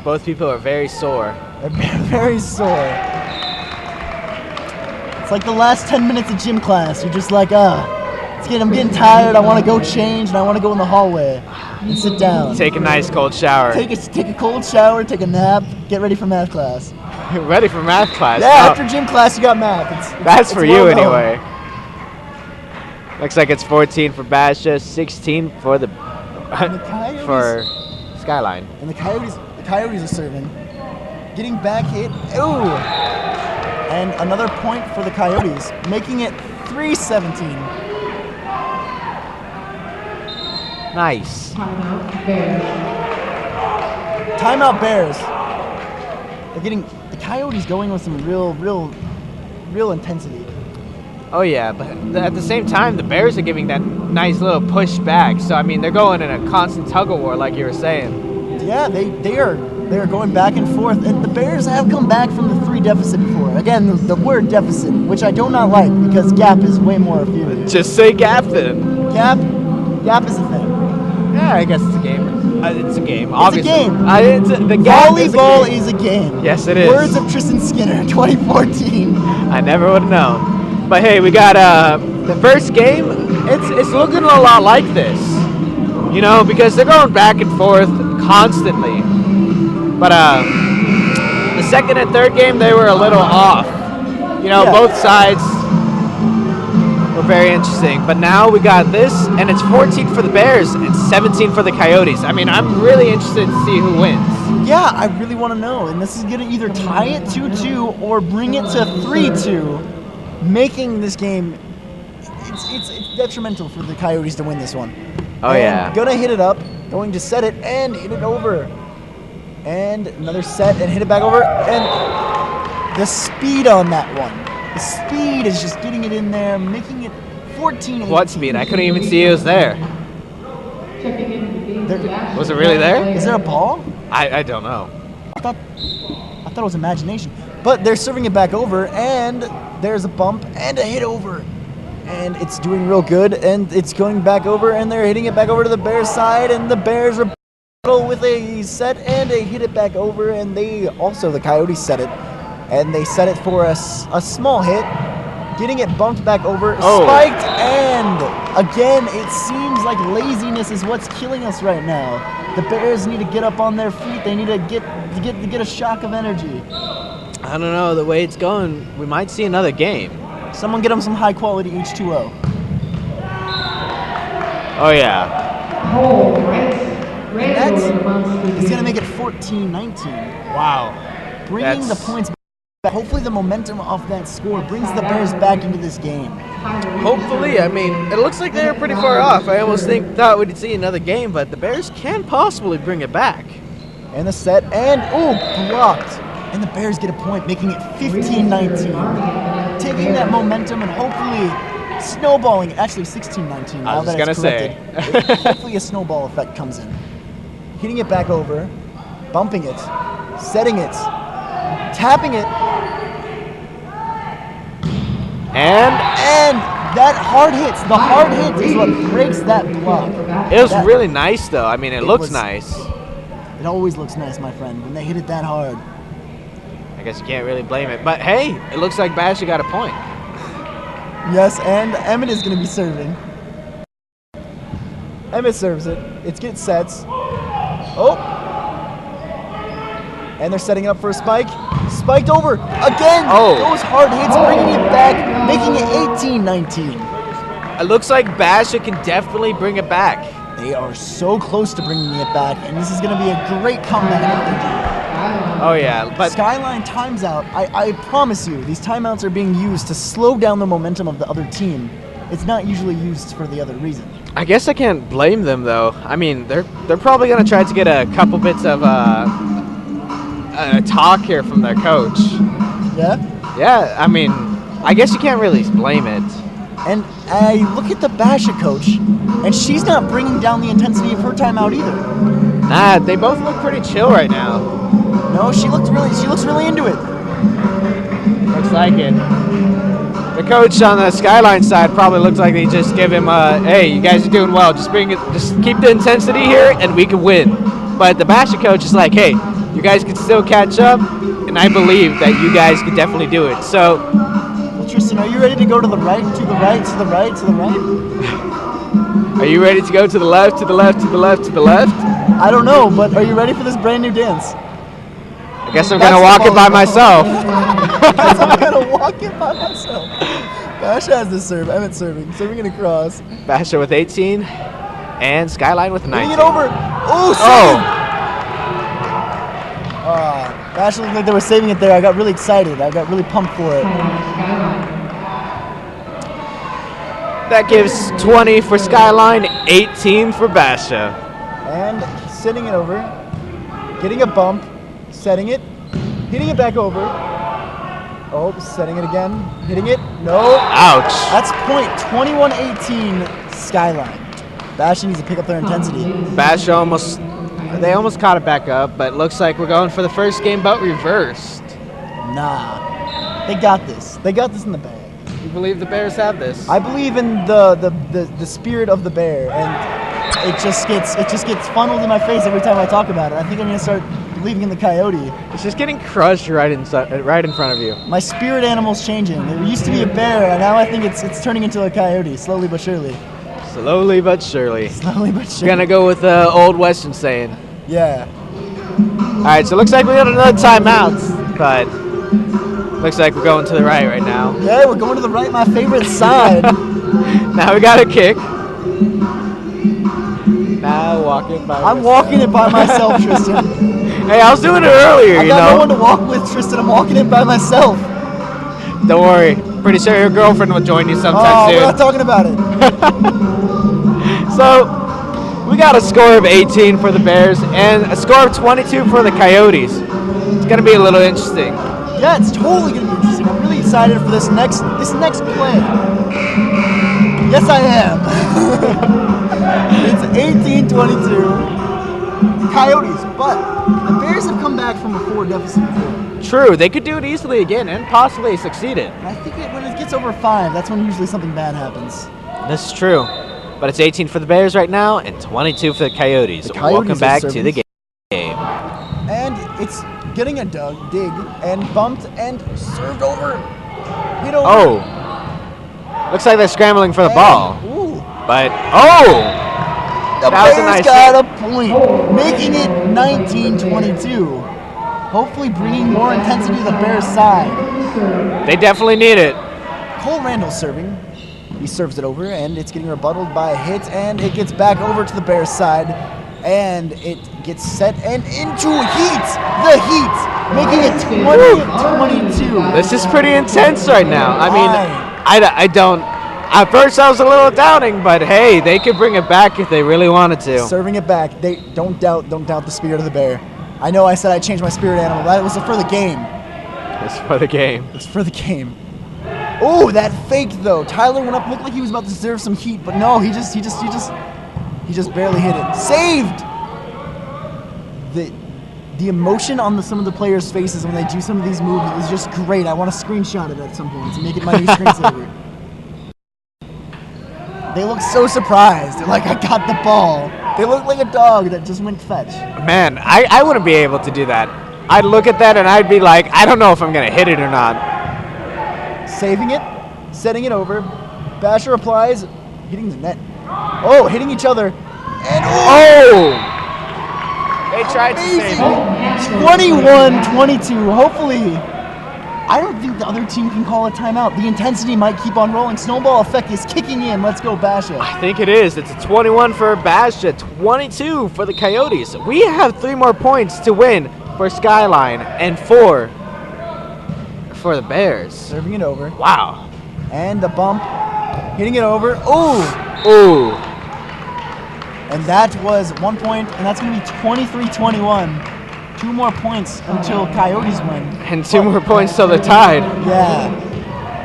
Both people are very sore. They're very sore. It's like the last 10 minutes of gym class. You're just like, I'm getting tired. I want to go change, and I want to go in the hallway and sit down. Take a nice cold shower. Take a cold shower, take a nap, get ready for math class. Ready for math class? Yeah, after gym class, you got math. That's for you well anyway. Looks like it's 14 for Basha, 16 for the for Skyline. And the Coyotes are serving. Getting back hit. Ooh! And another point for the Coyotes, making it 3-17. Nice. Timeout Bears. They're getting the Coyotes going with some real intensity. Oh yeah, but at the same time, the Bears are giving that nice little push back. So I mean, they're going in a constant tug of war, like you were saying. Yeah, they are going back and forth, and the Bears have come back from the 3 deficit before. Again, the word deficit, which I do not like because gap is way more effective. Just say gap then. Gap is a thing. Yeah, I guess it's a game. It's a game. Obviously. It's a game. The gap Volleyball is a game. Yes, it is. Words of Tristan Skinner, 2014. I never would have known. But hey, we got the first game. It's looking a lot like this, you know, because they're going back and forth constantly. But the second and third game, they were a little off. You know, both sides were very interesting. But now we got this, and it's 14 for the Bears and 17 for the Coyotes. I mean, I'm really interested to see who wins. Yeah, I really want to know. And this is going to either tie it 2-2 or bring it to 3-2, making this game, it's detrimental for the Coyotes to win this one. Oh, yeah. Going to hit it up, going to set it and hit it over. And another set and hit it back over. And the speed on that one. The speed is just getting it in there, making it 14-18. What speed? I couldn't even see it was there. Was it really there? Is there a ball? I don't know. I thought it was imagination. But they're serving it back over, and there's a bump and a hit over. And it's doing real good, and it's going back over, and they're hitting it back over to the Bears side, and the Bears are with a set and a hit it back over, and the Coyotes set it, and they set it for a small hit, getting it bumped back over, spiked, and again, it seems like laziness is what's killing us right now. The Bears need to get up on their feet. They need to get a shock of energy. I don't know, the way it's going, we might see another game. Someone get them some high-quality H2O. Oh, yeah. That's going to make it 14-19. Wow. Bringing the points back. Hopefully the momentum of that score brings the Bears back into this game. Hopefully. I mean, it looks like they're pretty far off. I almost thought we'd see another game, but the Bears can possibly bring it back. And the set, and, blocked. And the Bears get a point, making it 15-19. Taking that momentum and hopefully snowballing, actually 16-19 now that it's corrected. Hopefully a snowball effect comes in. Hitting it back over, bumping it, setting it, tapping it. And that hard hits. The hard hit is what breaks that block. It was really nice, though. I mean, it looks nice. It always looks nice, my friend, when they hit it that hard. I guess you can't really blame it. But hey, it looks like Basha got a point. Yes, and Emmett is going to be serving. Emmett serves it. It gets sets. Oh! And they're setting it up for a spike. Spiked over again. Those hard hits, bringing it back, making it 18-19. It looks like Basha can definitely bring it back. They are so close to bringing it back, and this is going to be a great comeback. Oh yeah, but Skyline times out. I promise you, these timeouts are being used to slow down the momentum of the other team. It's not usually used for the other reason. I guess I can't blame them though. I mean, they're probably gonna try to get a couple bits of talk here from their coach. Yeah. Yeah. I mean, I guess you can't really blame it. And I look at the Basha coach, and she's not bringing down the intensity of her timeout either. Nah, they both look pretty chill right now. No, she looks really into it. Looks like it. The coach on the Skyline side probably looks like they just give him hey, you guys are doing well. Just keep the intensity here and we can win. But the Basha coach is like, hey, you guys can still catch up, and I believe that you guys can definitely do it. So well, Tristan, Tristan, are you ready to go to the right, to the right, to the right, to the right? Are you ready to go to the left, to the left, to the left, to the left? I don't know, but are you ready for this brand new dance? I guess I'm gonna walk it by myself. I'm gonna walk it by myself. Basha has the serve. Emmett's serving it across. Basha with 18, and Skyline with 19. Bring it over. Oh! Basha looked like they were saving it there. I got really excited. I got really pumped for it. That gives 20 for Skyline, 18 for Basha. And sending it over, getting a bump, setting it, hitting it back over. Oh, setting it again, hitting it. No. Ouch. That's point 21-18 Skyline. Basha needs to pick up their intensity. Basha they almost caught it back up, but looks like we're going for the first game, but reversed. Nah, they got this. They got this in the bag. You believe the Bears have this? I believe in the spirit of the bear, and it just gets funneled in my face every time I talk about it. I think I'm gonna start believing in the coyote. It's just getting crushed right in front of you. My spirit animal's changing. There used to be a bear, and now I think it's turning into a coyote, slowly but surely. Slowly but surely. Slowly but surely. Gonna go with the old Western saying. Yeah. All right, so it looks like we got another timeout, but looks like we're going to the right now. Yeah, we're going to the right, my favorite side. Now we got a kick. Now walking by I'm walking it by myself, Tristan. Hey, I was doing it earlier, I got no one to walk with, Tristan. I'm walking it by myself. Don't worry. Pretty sure your girlfriend will join you sometime soon. We're not talking about it. So, we got a score of 18 for the Bears and a score of 22 for the Coyotes. It's going to be a little interesting. Yeah, it's totally going to be interesting. I'm really excited for this next play. Yes, I am. It's 18-22. Coyotes, but the Bears have come back from a 4 deficit before. True, they could do it easily again and possibly succeed it. I think when it gets over 5, that's when usually something bad happens. This is true. But it's 18 for the Bears right now and 22 for the Coyotes. Welcome back to the game. And it's getting a dig and bumped and served over. Hit over. Oh. Looks like they're scrambling for the ball. Ooh. But, The that was a Bears nice got a point, making it 19-22. Hopefully bringing more intensity to the Bears' side. They definitely need it. Cole Randall's serving. He serves it over, and it's getting rebutted by a hit, and it gets back over to the Bears' side, and it gets set and into heat. The Heat, making it 20-22. This is pretty intense right now. I mean, I don't. At first, I was a little doubting, but hey, they could bring it back if they really wanted to. Serving it back. They don't doubt the spirit of the bear. I know I said I changed my spirit animal. That was for the game. It's for the game. It's for the game. Oh, that fake though. Tyler went up, looked like he was about to serve some heat, but no, he just barely hit it. Saved. The emotion on some of the players' faces when they do some of these moves is just great. I want to screenshot it at some point to make it my new screensaver. They look so surprised. They're like, I got the ball. They look like a dog that just went fetch. Man, I wouldn't be able to do that. I'd look at that and I'd be like, I don't know if I'm going to hit it or not. Saving it, setting it over. Basha replies, hitting the net. Oh, hitting each other. And They tried to save it. 21-22. Hopefully, I don't think the other team can call a timeout. The intensity might keep on rolling. Snowball effect is kicking in. Let's go, Basha. I think it is. It's a 21 for Basha, 22 for the Coyotes. We have 3 more points to win for Skyline and 4 for the Bears. Serving it over. Wow. And the bump. Hitting it over. Ooh. And that was 1 point, and that's going to be 23-21. 2 more points until Coyotes win. And 2 more points till they're tied. Yeah.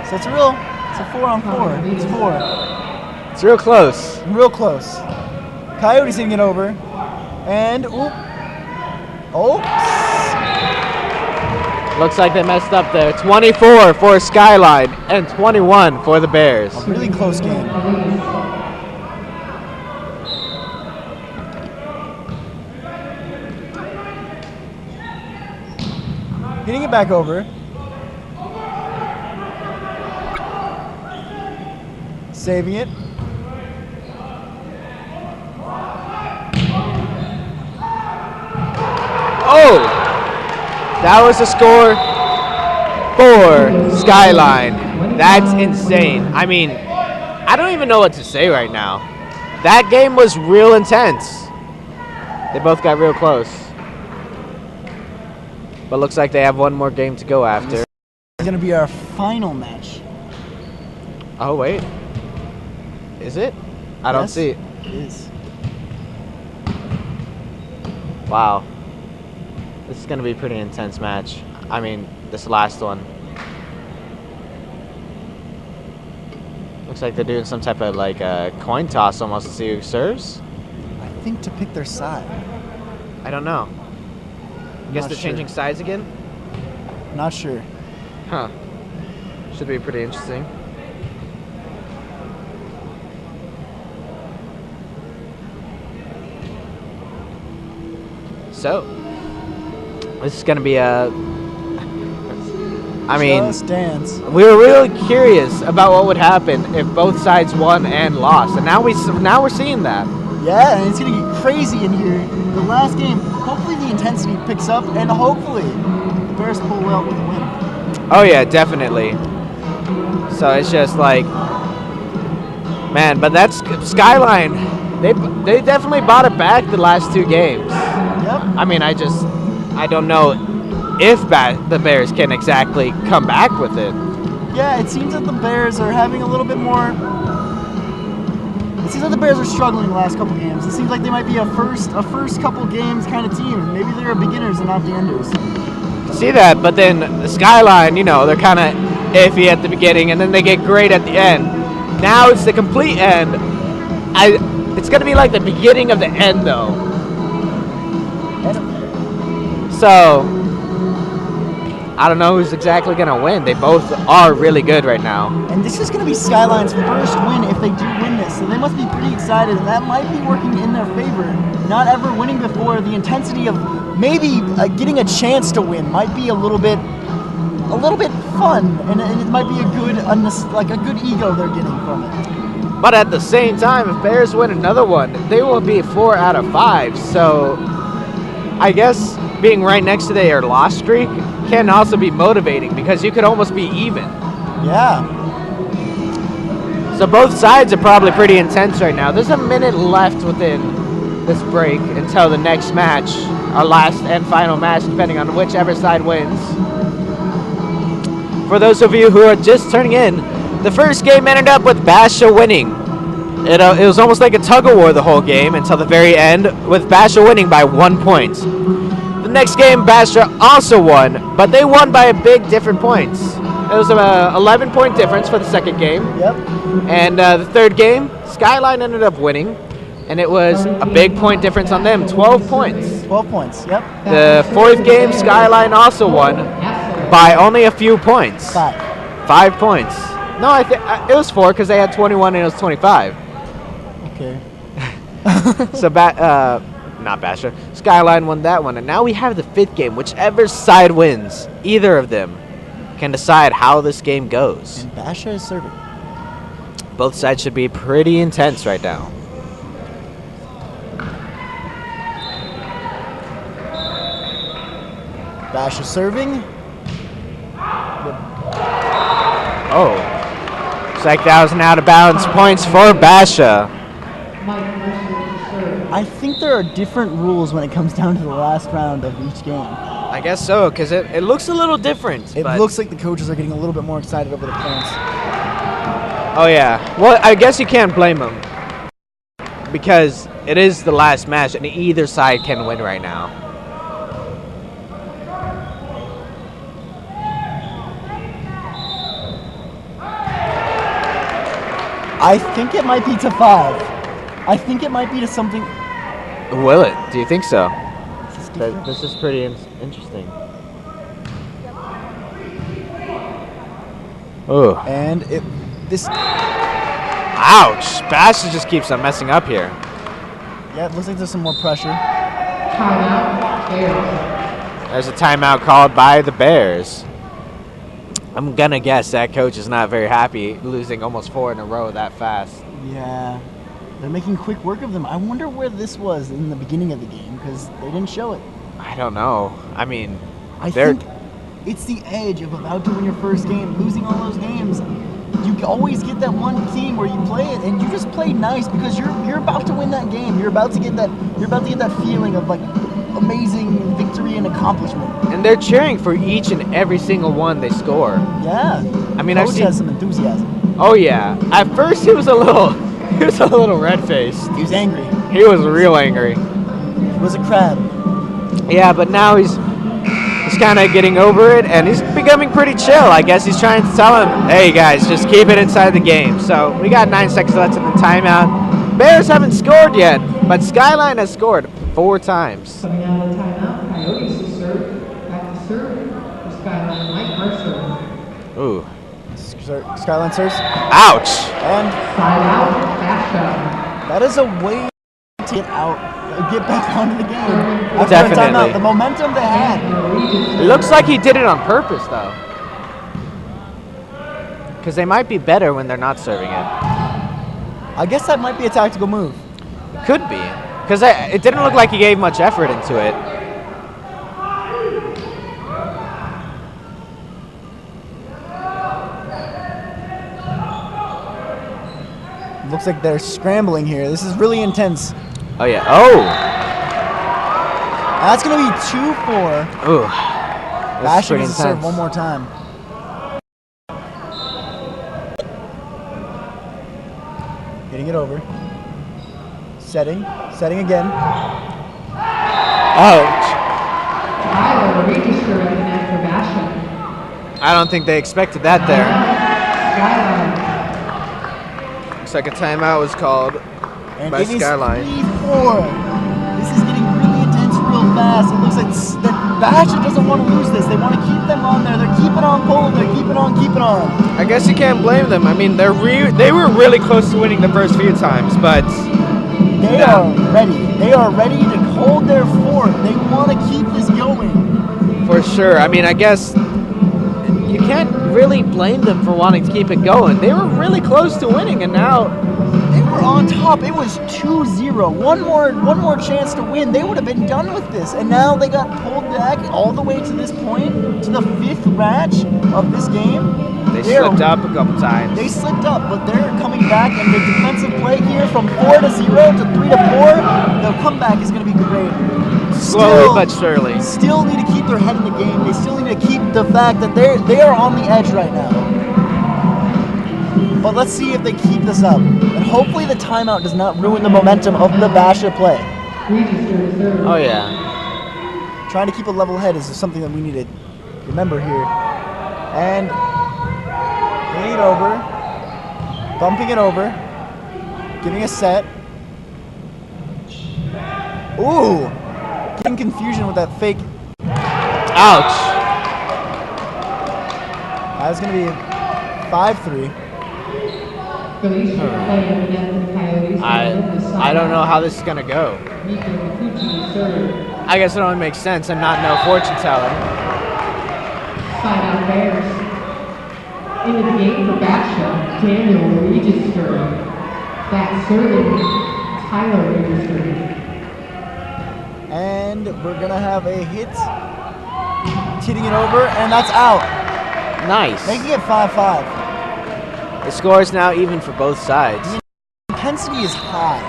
So it's a 4-on-4. It's 4. It's real close. Real close. Coyotes hitting it over. And, Looks like they messed up there. 24 for Skyline and 21 for the Bears. A really close game. Hitting it back over. saving it. Oh! That was the score for Skyline. That's insane. I mean, I don't even know what to say right now. That game was real intense. They both got real close. But looks like they have one more game to go after. It's going to be our final match. Oh, wait. Is it? I don't see it. It is. Wow. This is going to be a pretty intense match. I mean, this last one. Looks like they're doing some type of like coin toss almost to see who serves. I think to pick their side. I don't know. I guess they're changing sides again? Not sure. Huh. Should be pretty interesting. So, this is going to be a... I mean, Just dance. we were really curious about what would happen if both sides won and lost, and now we're seeing that. Yeah, and it's gonna get crazy in here. The last game, hopefully the intensity picks up, and hopefully the Bears pull out with a win. Oh yeah, definitely. So it's just like, man, but that's Skyline. They definitely bought it back the last two games. Yep. I mean, I don't know if the Bears can exactly come back with it. Yeah, it seems that the Bears are having a little bit more. It seems like the Bears are struggling the last couple games. It seems like they might be a first couple games kind of team. Maybe they're beginners and not the enders. See that, but then the Skyline, you know, they're kind of iffy at the beginning, and then they get great at the end. Now it's the complete end. It's gonna be like the beginning of the end, though. So I don't know who's exactly gonna win. They both are really good right now. And this is gonna be Skyline's first win if they do win this, so they must be pretty excited, and that might be working in their favor. Not ever winning before, the intensity of maybe getting a chance to win might be a little bit fun, and it might be a good ego they're getting from it. But at the same time, if Bears win another one, they will be 4 out of 5. So I guess being right next to their loss streak can also be motivating because you could almost be even. Yeah. So both sides are probably pretty intense right now. There's a minute left within this break until the next match, our last and final match, depending on whichever side wins. For those of you who are just turning in, the first game ended up with Basha winning. It was almost like a tug-of-war the whole game until the very end, with Basha winning by 1 point. The next game, Basha also won, but they won by a big different points. It was an 11-point difference for the second game. Yep. And the third game, Skyline ended up winning, and it was a big point difference on them, 12 points. 12 points, yep. The fourth game, Skyline also won by only a few points. 5 points. No, it was 4 because they had 21 and it was 25. Okay. So not Basha. Skyline won that one, and now we have the fifth game. Whichever side wins, either of them can decide how this game goes. And Basha is serving. Both sides should be pretty intense right now. Basha serving. Oh. Looks like that was an out of bounds points for Basha. I think there are different rules when it comes down to the last round of each game. I guess so, because it looks a little different. It looks like the coaches are getting a little bit more excited over the points. Oh, yeah. Well, I guess you can't blame them. Because it is the last match, and either side can win right now. I think it might be to 5. I think it might be to something. Will it? Do you think so? This is pretty interesting. Oh. And this. Ouch! Basha just keeps on messing up here. Yeah, it looks like there's some more pressure. There's a timeout called by the Bears. I'm going to guess that coach is not very happy losing almost 4 in a row that fast. Yeah. They're making quick work of them. I wonder where this was in the beginning of the game because they didn't show it. I don't know. I mean, I think it's the edge of about to win your first game, losing all those games. You always get that one team where you play it and you just play nice because you're about to win that game. You're about to get that feeling of like amazing victory and accomplishment. And they're cheering for each and every single one they score. Yeah. I mean, Coach has some enthusiasm. Oh yeah. At first he was a little red-faced. He was angry. He was real angry. He was a crab. Yeah, but now he's kind of getting over it, and he's becoming pretty chill. I guess he's trying to tell him, hey, guys, just keep it inside the game. So we got 9 seconds left in the timeout. Bears haven't scored yet, but Skyline has scored 4 times. Coming out of the timeout, Coyotes to serve. Back to serve for Skyline. Mike Mercer. Ooh. Skyline serves. Ouch. And side out, Basha. That is a way to get back onto the game. After Definitely. a timeout, the momentum they had. It looks like he did it on purpose, though. Because they might be better when they're not serving it. I guess that might be a tactical move. Could be. Because it didn't look like he gave much effort into it. Looks like they're scrambling here. This is really intense. Oh, yeah. Oh! That's going to be 2-4. Ooh. Basha needs to serve one more time. Getting it over. Setting again. Ouch. Tyler registered at the net for Basha. I don't think they expected that there. Skyline. Looks like a timeout was called by Skyline. It is 3-4. This is getting really intense real fast. It looks like that Basha doesn't want to lose this. They want to keep them on there. They're keeping on pulling. They're keeping on. I guess you can't blame them. I mean, they were really close to winning the first few times, but they are ready. They are ready to hold their fort. They want to keep this going. For sure. I mean, I guess you can't really blame them for wanting to keep it going. They were really close to winning, and now they were on top. It was 2-0. One more chance to win. They would have been done with this. And now they got pulled back all the way to this point, to the 5th match of this game. They slipped up a couple times. They slipped up, but they're coming back, and the defensive play here from 4-0 to 3-4, the comeback is going to be great. Slowly but surely. Still need to keep their head in the game. They still need to keep the fact that they are on the edge right now. But let's see if they keep this up. And hopefully the timeout does not ruin the momentum of the Basha play. Oh, yeah. Trying to keep a level head is something that we need to remember here. And hitting it over. Bumping it over. Giving a set. Ooh! Getting confusion with that fake. Ouch. That's going to be 5-3. I don't know how this is going to go. I guess it only makes sense. I'm not no fortune teller. Side out Bears. Into the game for Basha, Daniel registered. Back serving, Tyler registered. And we're going to have a hit. Hitting it over, and that's out. Nice. Making it 5-5. The score is now even for both sides. The intensity is high.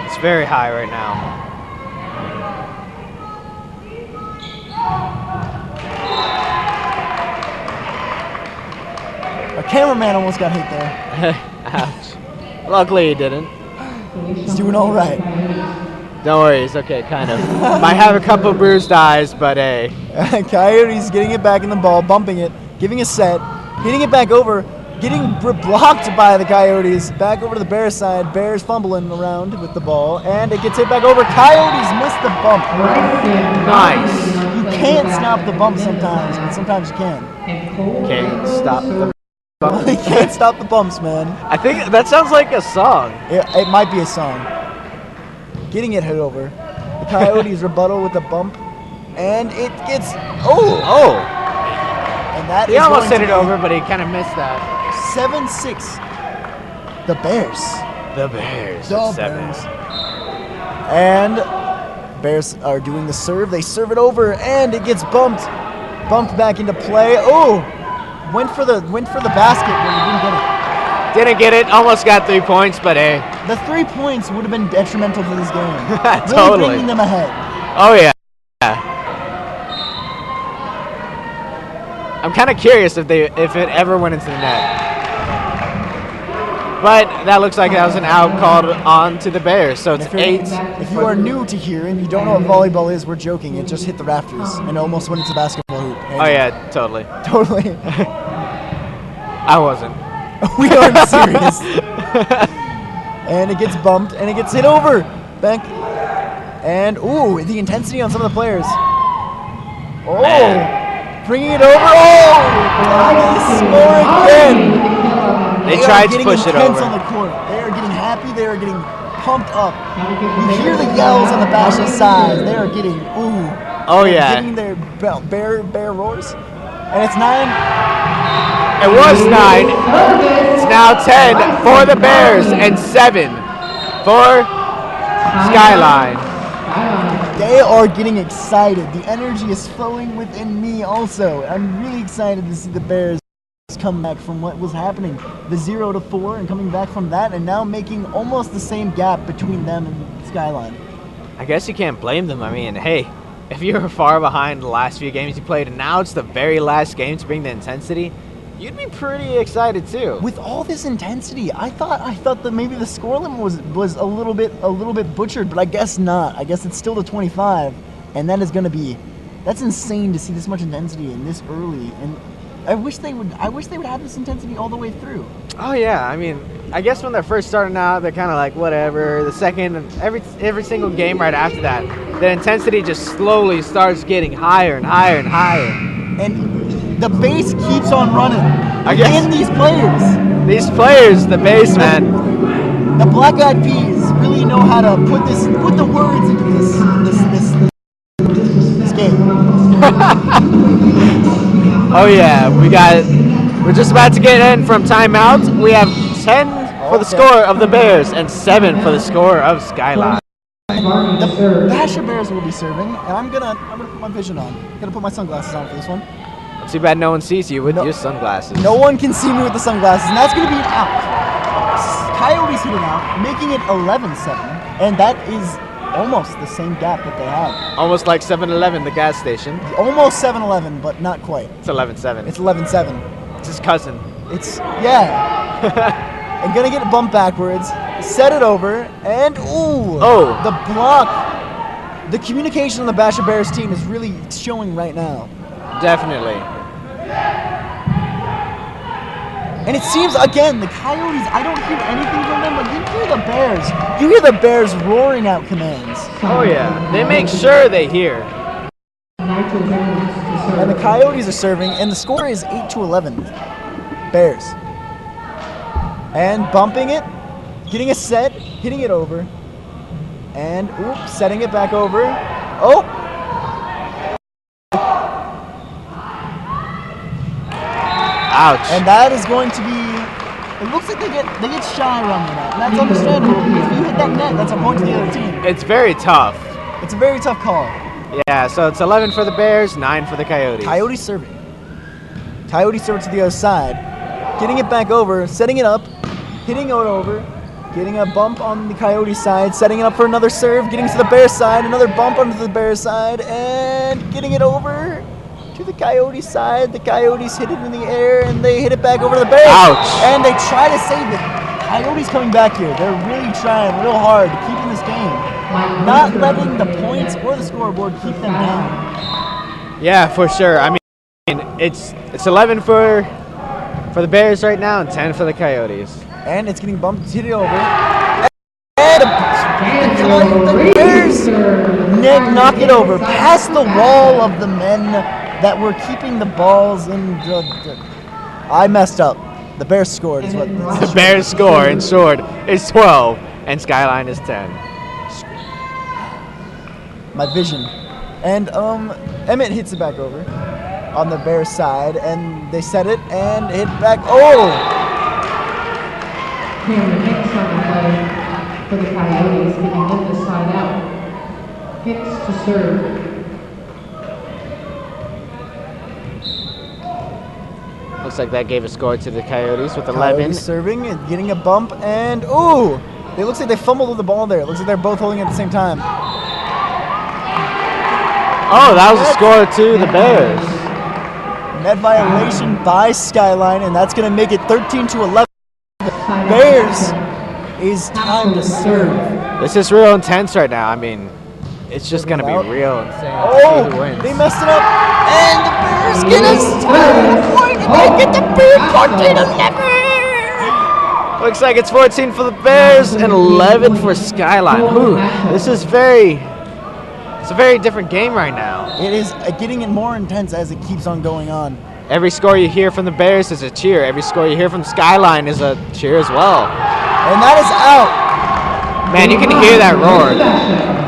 It's very high right now. Our cameraman almost got hit there. Ouch. Luckily he didn't. He's doing all right. Don't worry, it's okay, kind of. Might have a couple bruised eyes, but hey. Coyotes getting it back in the ball, bumping it, giving a set, hitting it back over, getting blocked by the Coyotes. Back over to the Bears side. Bears fumbling around with the ball, and it gets hit back over. Coyotes miss the bump. Nice. You can't stop the bump sometimes, but sometimes you can. Can't stop the bump. You can't stop the bumps, man. I think that sounds like a song. It might be a song. Getting it hit over. The Coyotes rebuttal with the bump, and it gets And that He is almost going hit to it be over, but he kind of missed that. 7-6. The Bears. The Bears. The at 7. Bears. And Bears are doing the serve. They serve it over, and it gets bumped back into play. Oh, went for the basket, but he didn't get it. Didn't get it. Almost got 3 points, but hey. The 3 points would have been detrimental to this game. Totally. Really bringing them ahead. Oh yeah. I'm kind of curious if it ever went into the net. But that looks like that was an out called on to the Bears, so it's 8. If you are new to here and you don't know what volleyball is, we're joking. It just hit the rafters and almost went into basketball hoop. Oh yeah, totally. Totally. I wasn't. We aren't serious. And it gets bumped and it gets hit over. Back. And ooh, the intensity on some of the players. Oh, bringing it over. Oh, score again. They tried to push it over. On the court. They are getting happy. They are getting pumped up. You hear the yells on the Basha side. They are getting Oh yeah. Getting their bear roars. And it's 9. It was 9. It's now 10 for the Bears and 7 for Skyline. They are getting excited. The energy is flowing within me also. I'm really excited to see the Bears come back from what was happening. The 0-4 and coming back from that and now making almost the same gap between them and Skyline. I guess you can't blame them. I mean, hey, if you were far behind the last few games you played and now it's the very last game to bring the intensity, you'd be pretty excited too. With all this intensity, I thought that maybe the score limit was a little bit butchered, but I guess not. I guess it's still the 25, and that is going to be, that's insane to see this much intensity and this early. And I wish they would have this intensity all the way through. Oh yeah, I mean, I guess when they're first starting out, they're kind of like whatever. The second, every single game right after that, the intensity just slowly starts getting higher and higher and higher. And the base keeps on running. I guess in these players. These players, the base, man. The Black Eyed Peas really know how to put the words into this game. Oh yeah, we're just about to get in from timeout. We have 10 for the score of the Bears and 7 for the score of Skyline. The Basha Bears will be serving, and I'm gonna put my vision on. Gonna put my sunglasses on for this one. Too bad no one sees you with your sunglasses. No one can see me with the sunglasses, and that's gonna be an out. Coyotes hitting out, making it 11-7, and that is almost the same gap that they had. Almost like 7-Eleven, the gas station. Almost 7-Eleven, but not quite. It's 11-7. It's 11-7. It's his cousin. Yeah. And gonna get it bumped backwards, set it over, and the block. The communication on the Basha Bears team is really showing right now. Definitely. And it seems, again, the Coyotes, I don't hear anything from them, but you hear the Bears. You hear the Bears roaring out commands. Oh, yeah. They make sure they hear. And the Coyotes are serving, and the score is 8-11. Bears. And bumping it, getting a set, hitting it over, and, setting it back over. Oh! Ouch. And that is going to be, it looks like they get shy around the net. And that's understandable because if you hit that net, that's a point to the other team. It's very tough. It's a very tough call. Yeah, so it's 11 for the Bears, 9 for the Coyotes. Coyotes serving. Coyotes serve it to the other side. Getting it back over, setting it up, hitting it over, getting a bump on the Coyote side, setting it up for another serve, getting to the Bears side, another bump onto the Bears side, and getting it over to the Coyote side. The Coyotes hit it in the air, and they hit it back over to the Bears. Ouch. And they try to save it. Coyotes coming back here. They're really trying real hard to keep in this game. Not letting the points or the scoreboard keep them down. Yeah, for sure. I mean, it's 11 for the Bears right now and 10 for the Coyotes. And it's getting bumped, hit it over. And the Bears knock it over past the wall of the men that were keeping the balls in the I messed up. The Bears scored is what the Bears score in short is 12 and Skyline is 10. My vision. And Emmett hits it back over. on the Bears side, and they set it and hit back. Oh! Cameron Hicks on the play for the Coyotes, getting in the side out. Hicks to serve. Looks like that gave a score to the Coyotes with 11. Coyotes serving and getting a bump, and ooh! It looks like they fumbled with the ball there. It looks like they're both holding it at the same time. Oh, that was a score to the Bears. Net violation by Skyline, and that's going to make it 13-11. Bears is time to serve. This is real intense right now. I mean, it's just going to be real insane. Oh, Who wins. they messed it up, and the Bears get a point, and they get the Bears 14-11. Looks like it's 14 for the Bears and 11 for Skyline. Ooh, this is it's a very different game right now. It is getting more intense as it keeps on going on. Every score you hear from the Bears is a cheer. Every score you hear from Skyline is a cheer as well. And that is out. Man, you can hear that roar.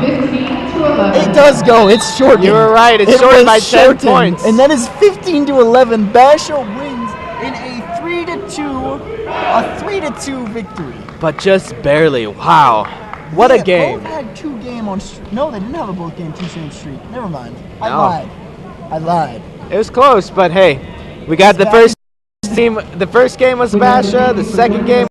15-11. It does go. It's short. You were right. It's shortened by 10 points. And that is 15-11. Basha wins in a 3-2 victory. But just barely. Wow. What a game. Both had 2 game on streak. No, they didn't have a both game 2 game streak. Never mind. No. I lied. It was close, but hey, we got the first team. The first game was Basha. The second game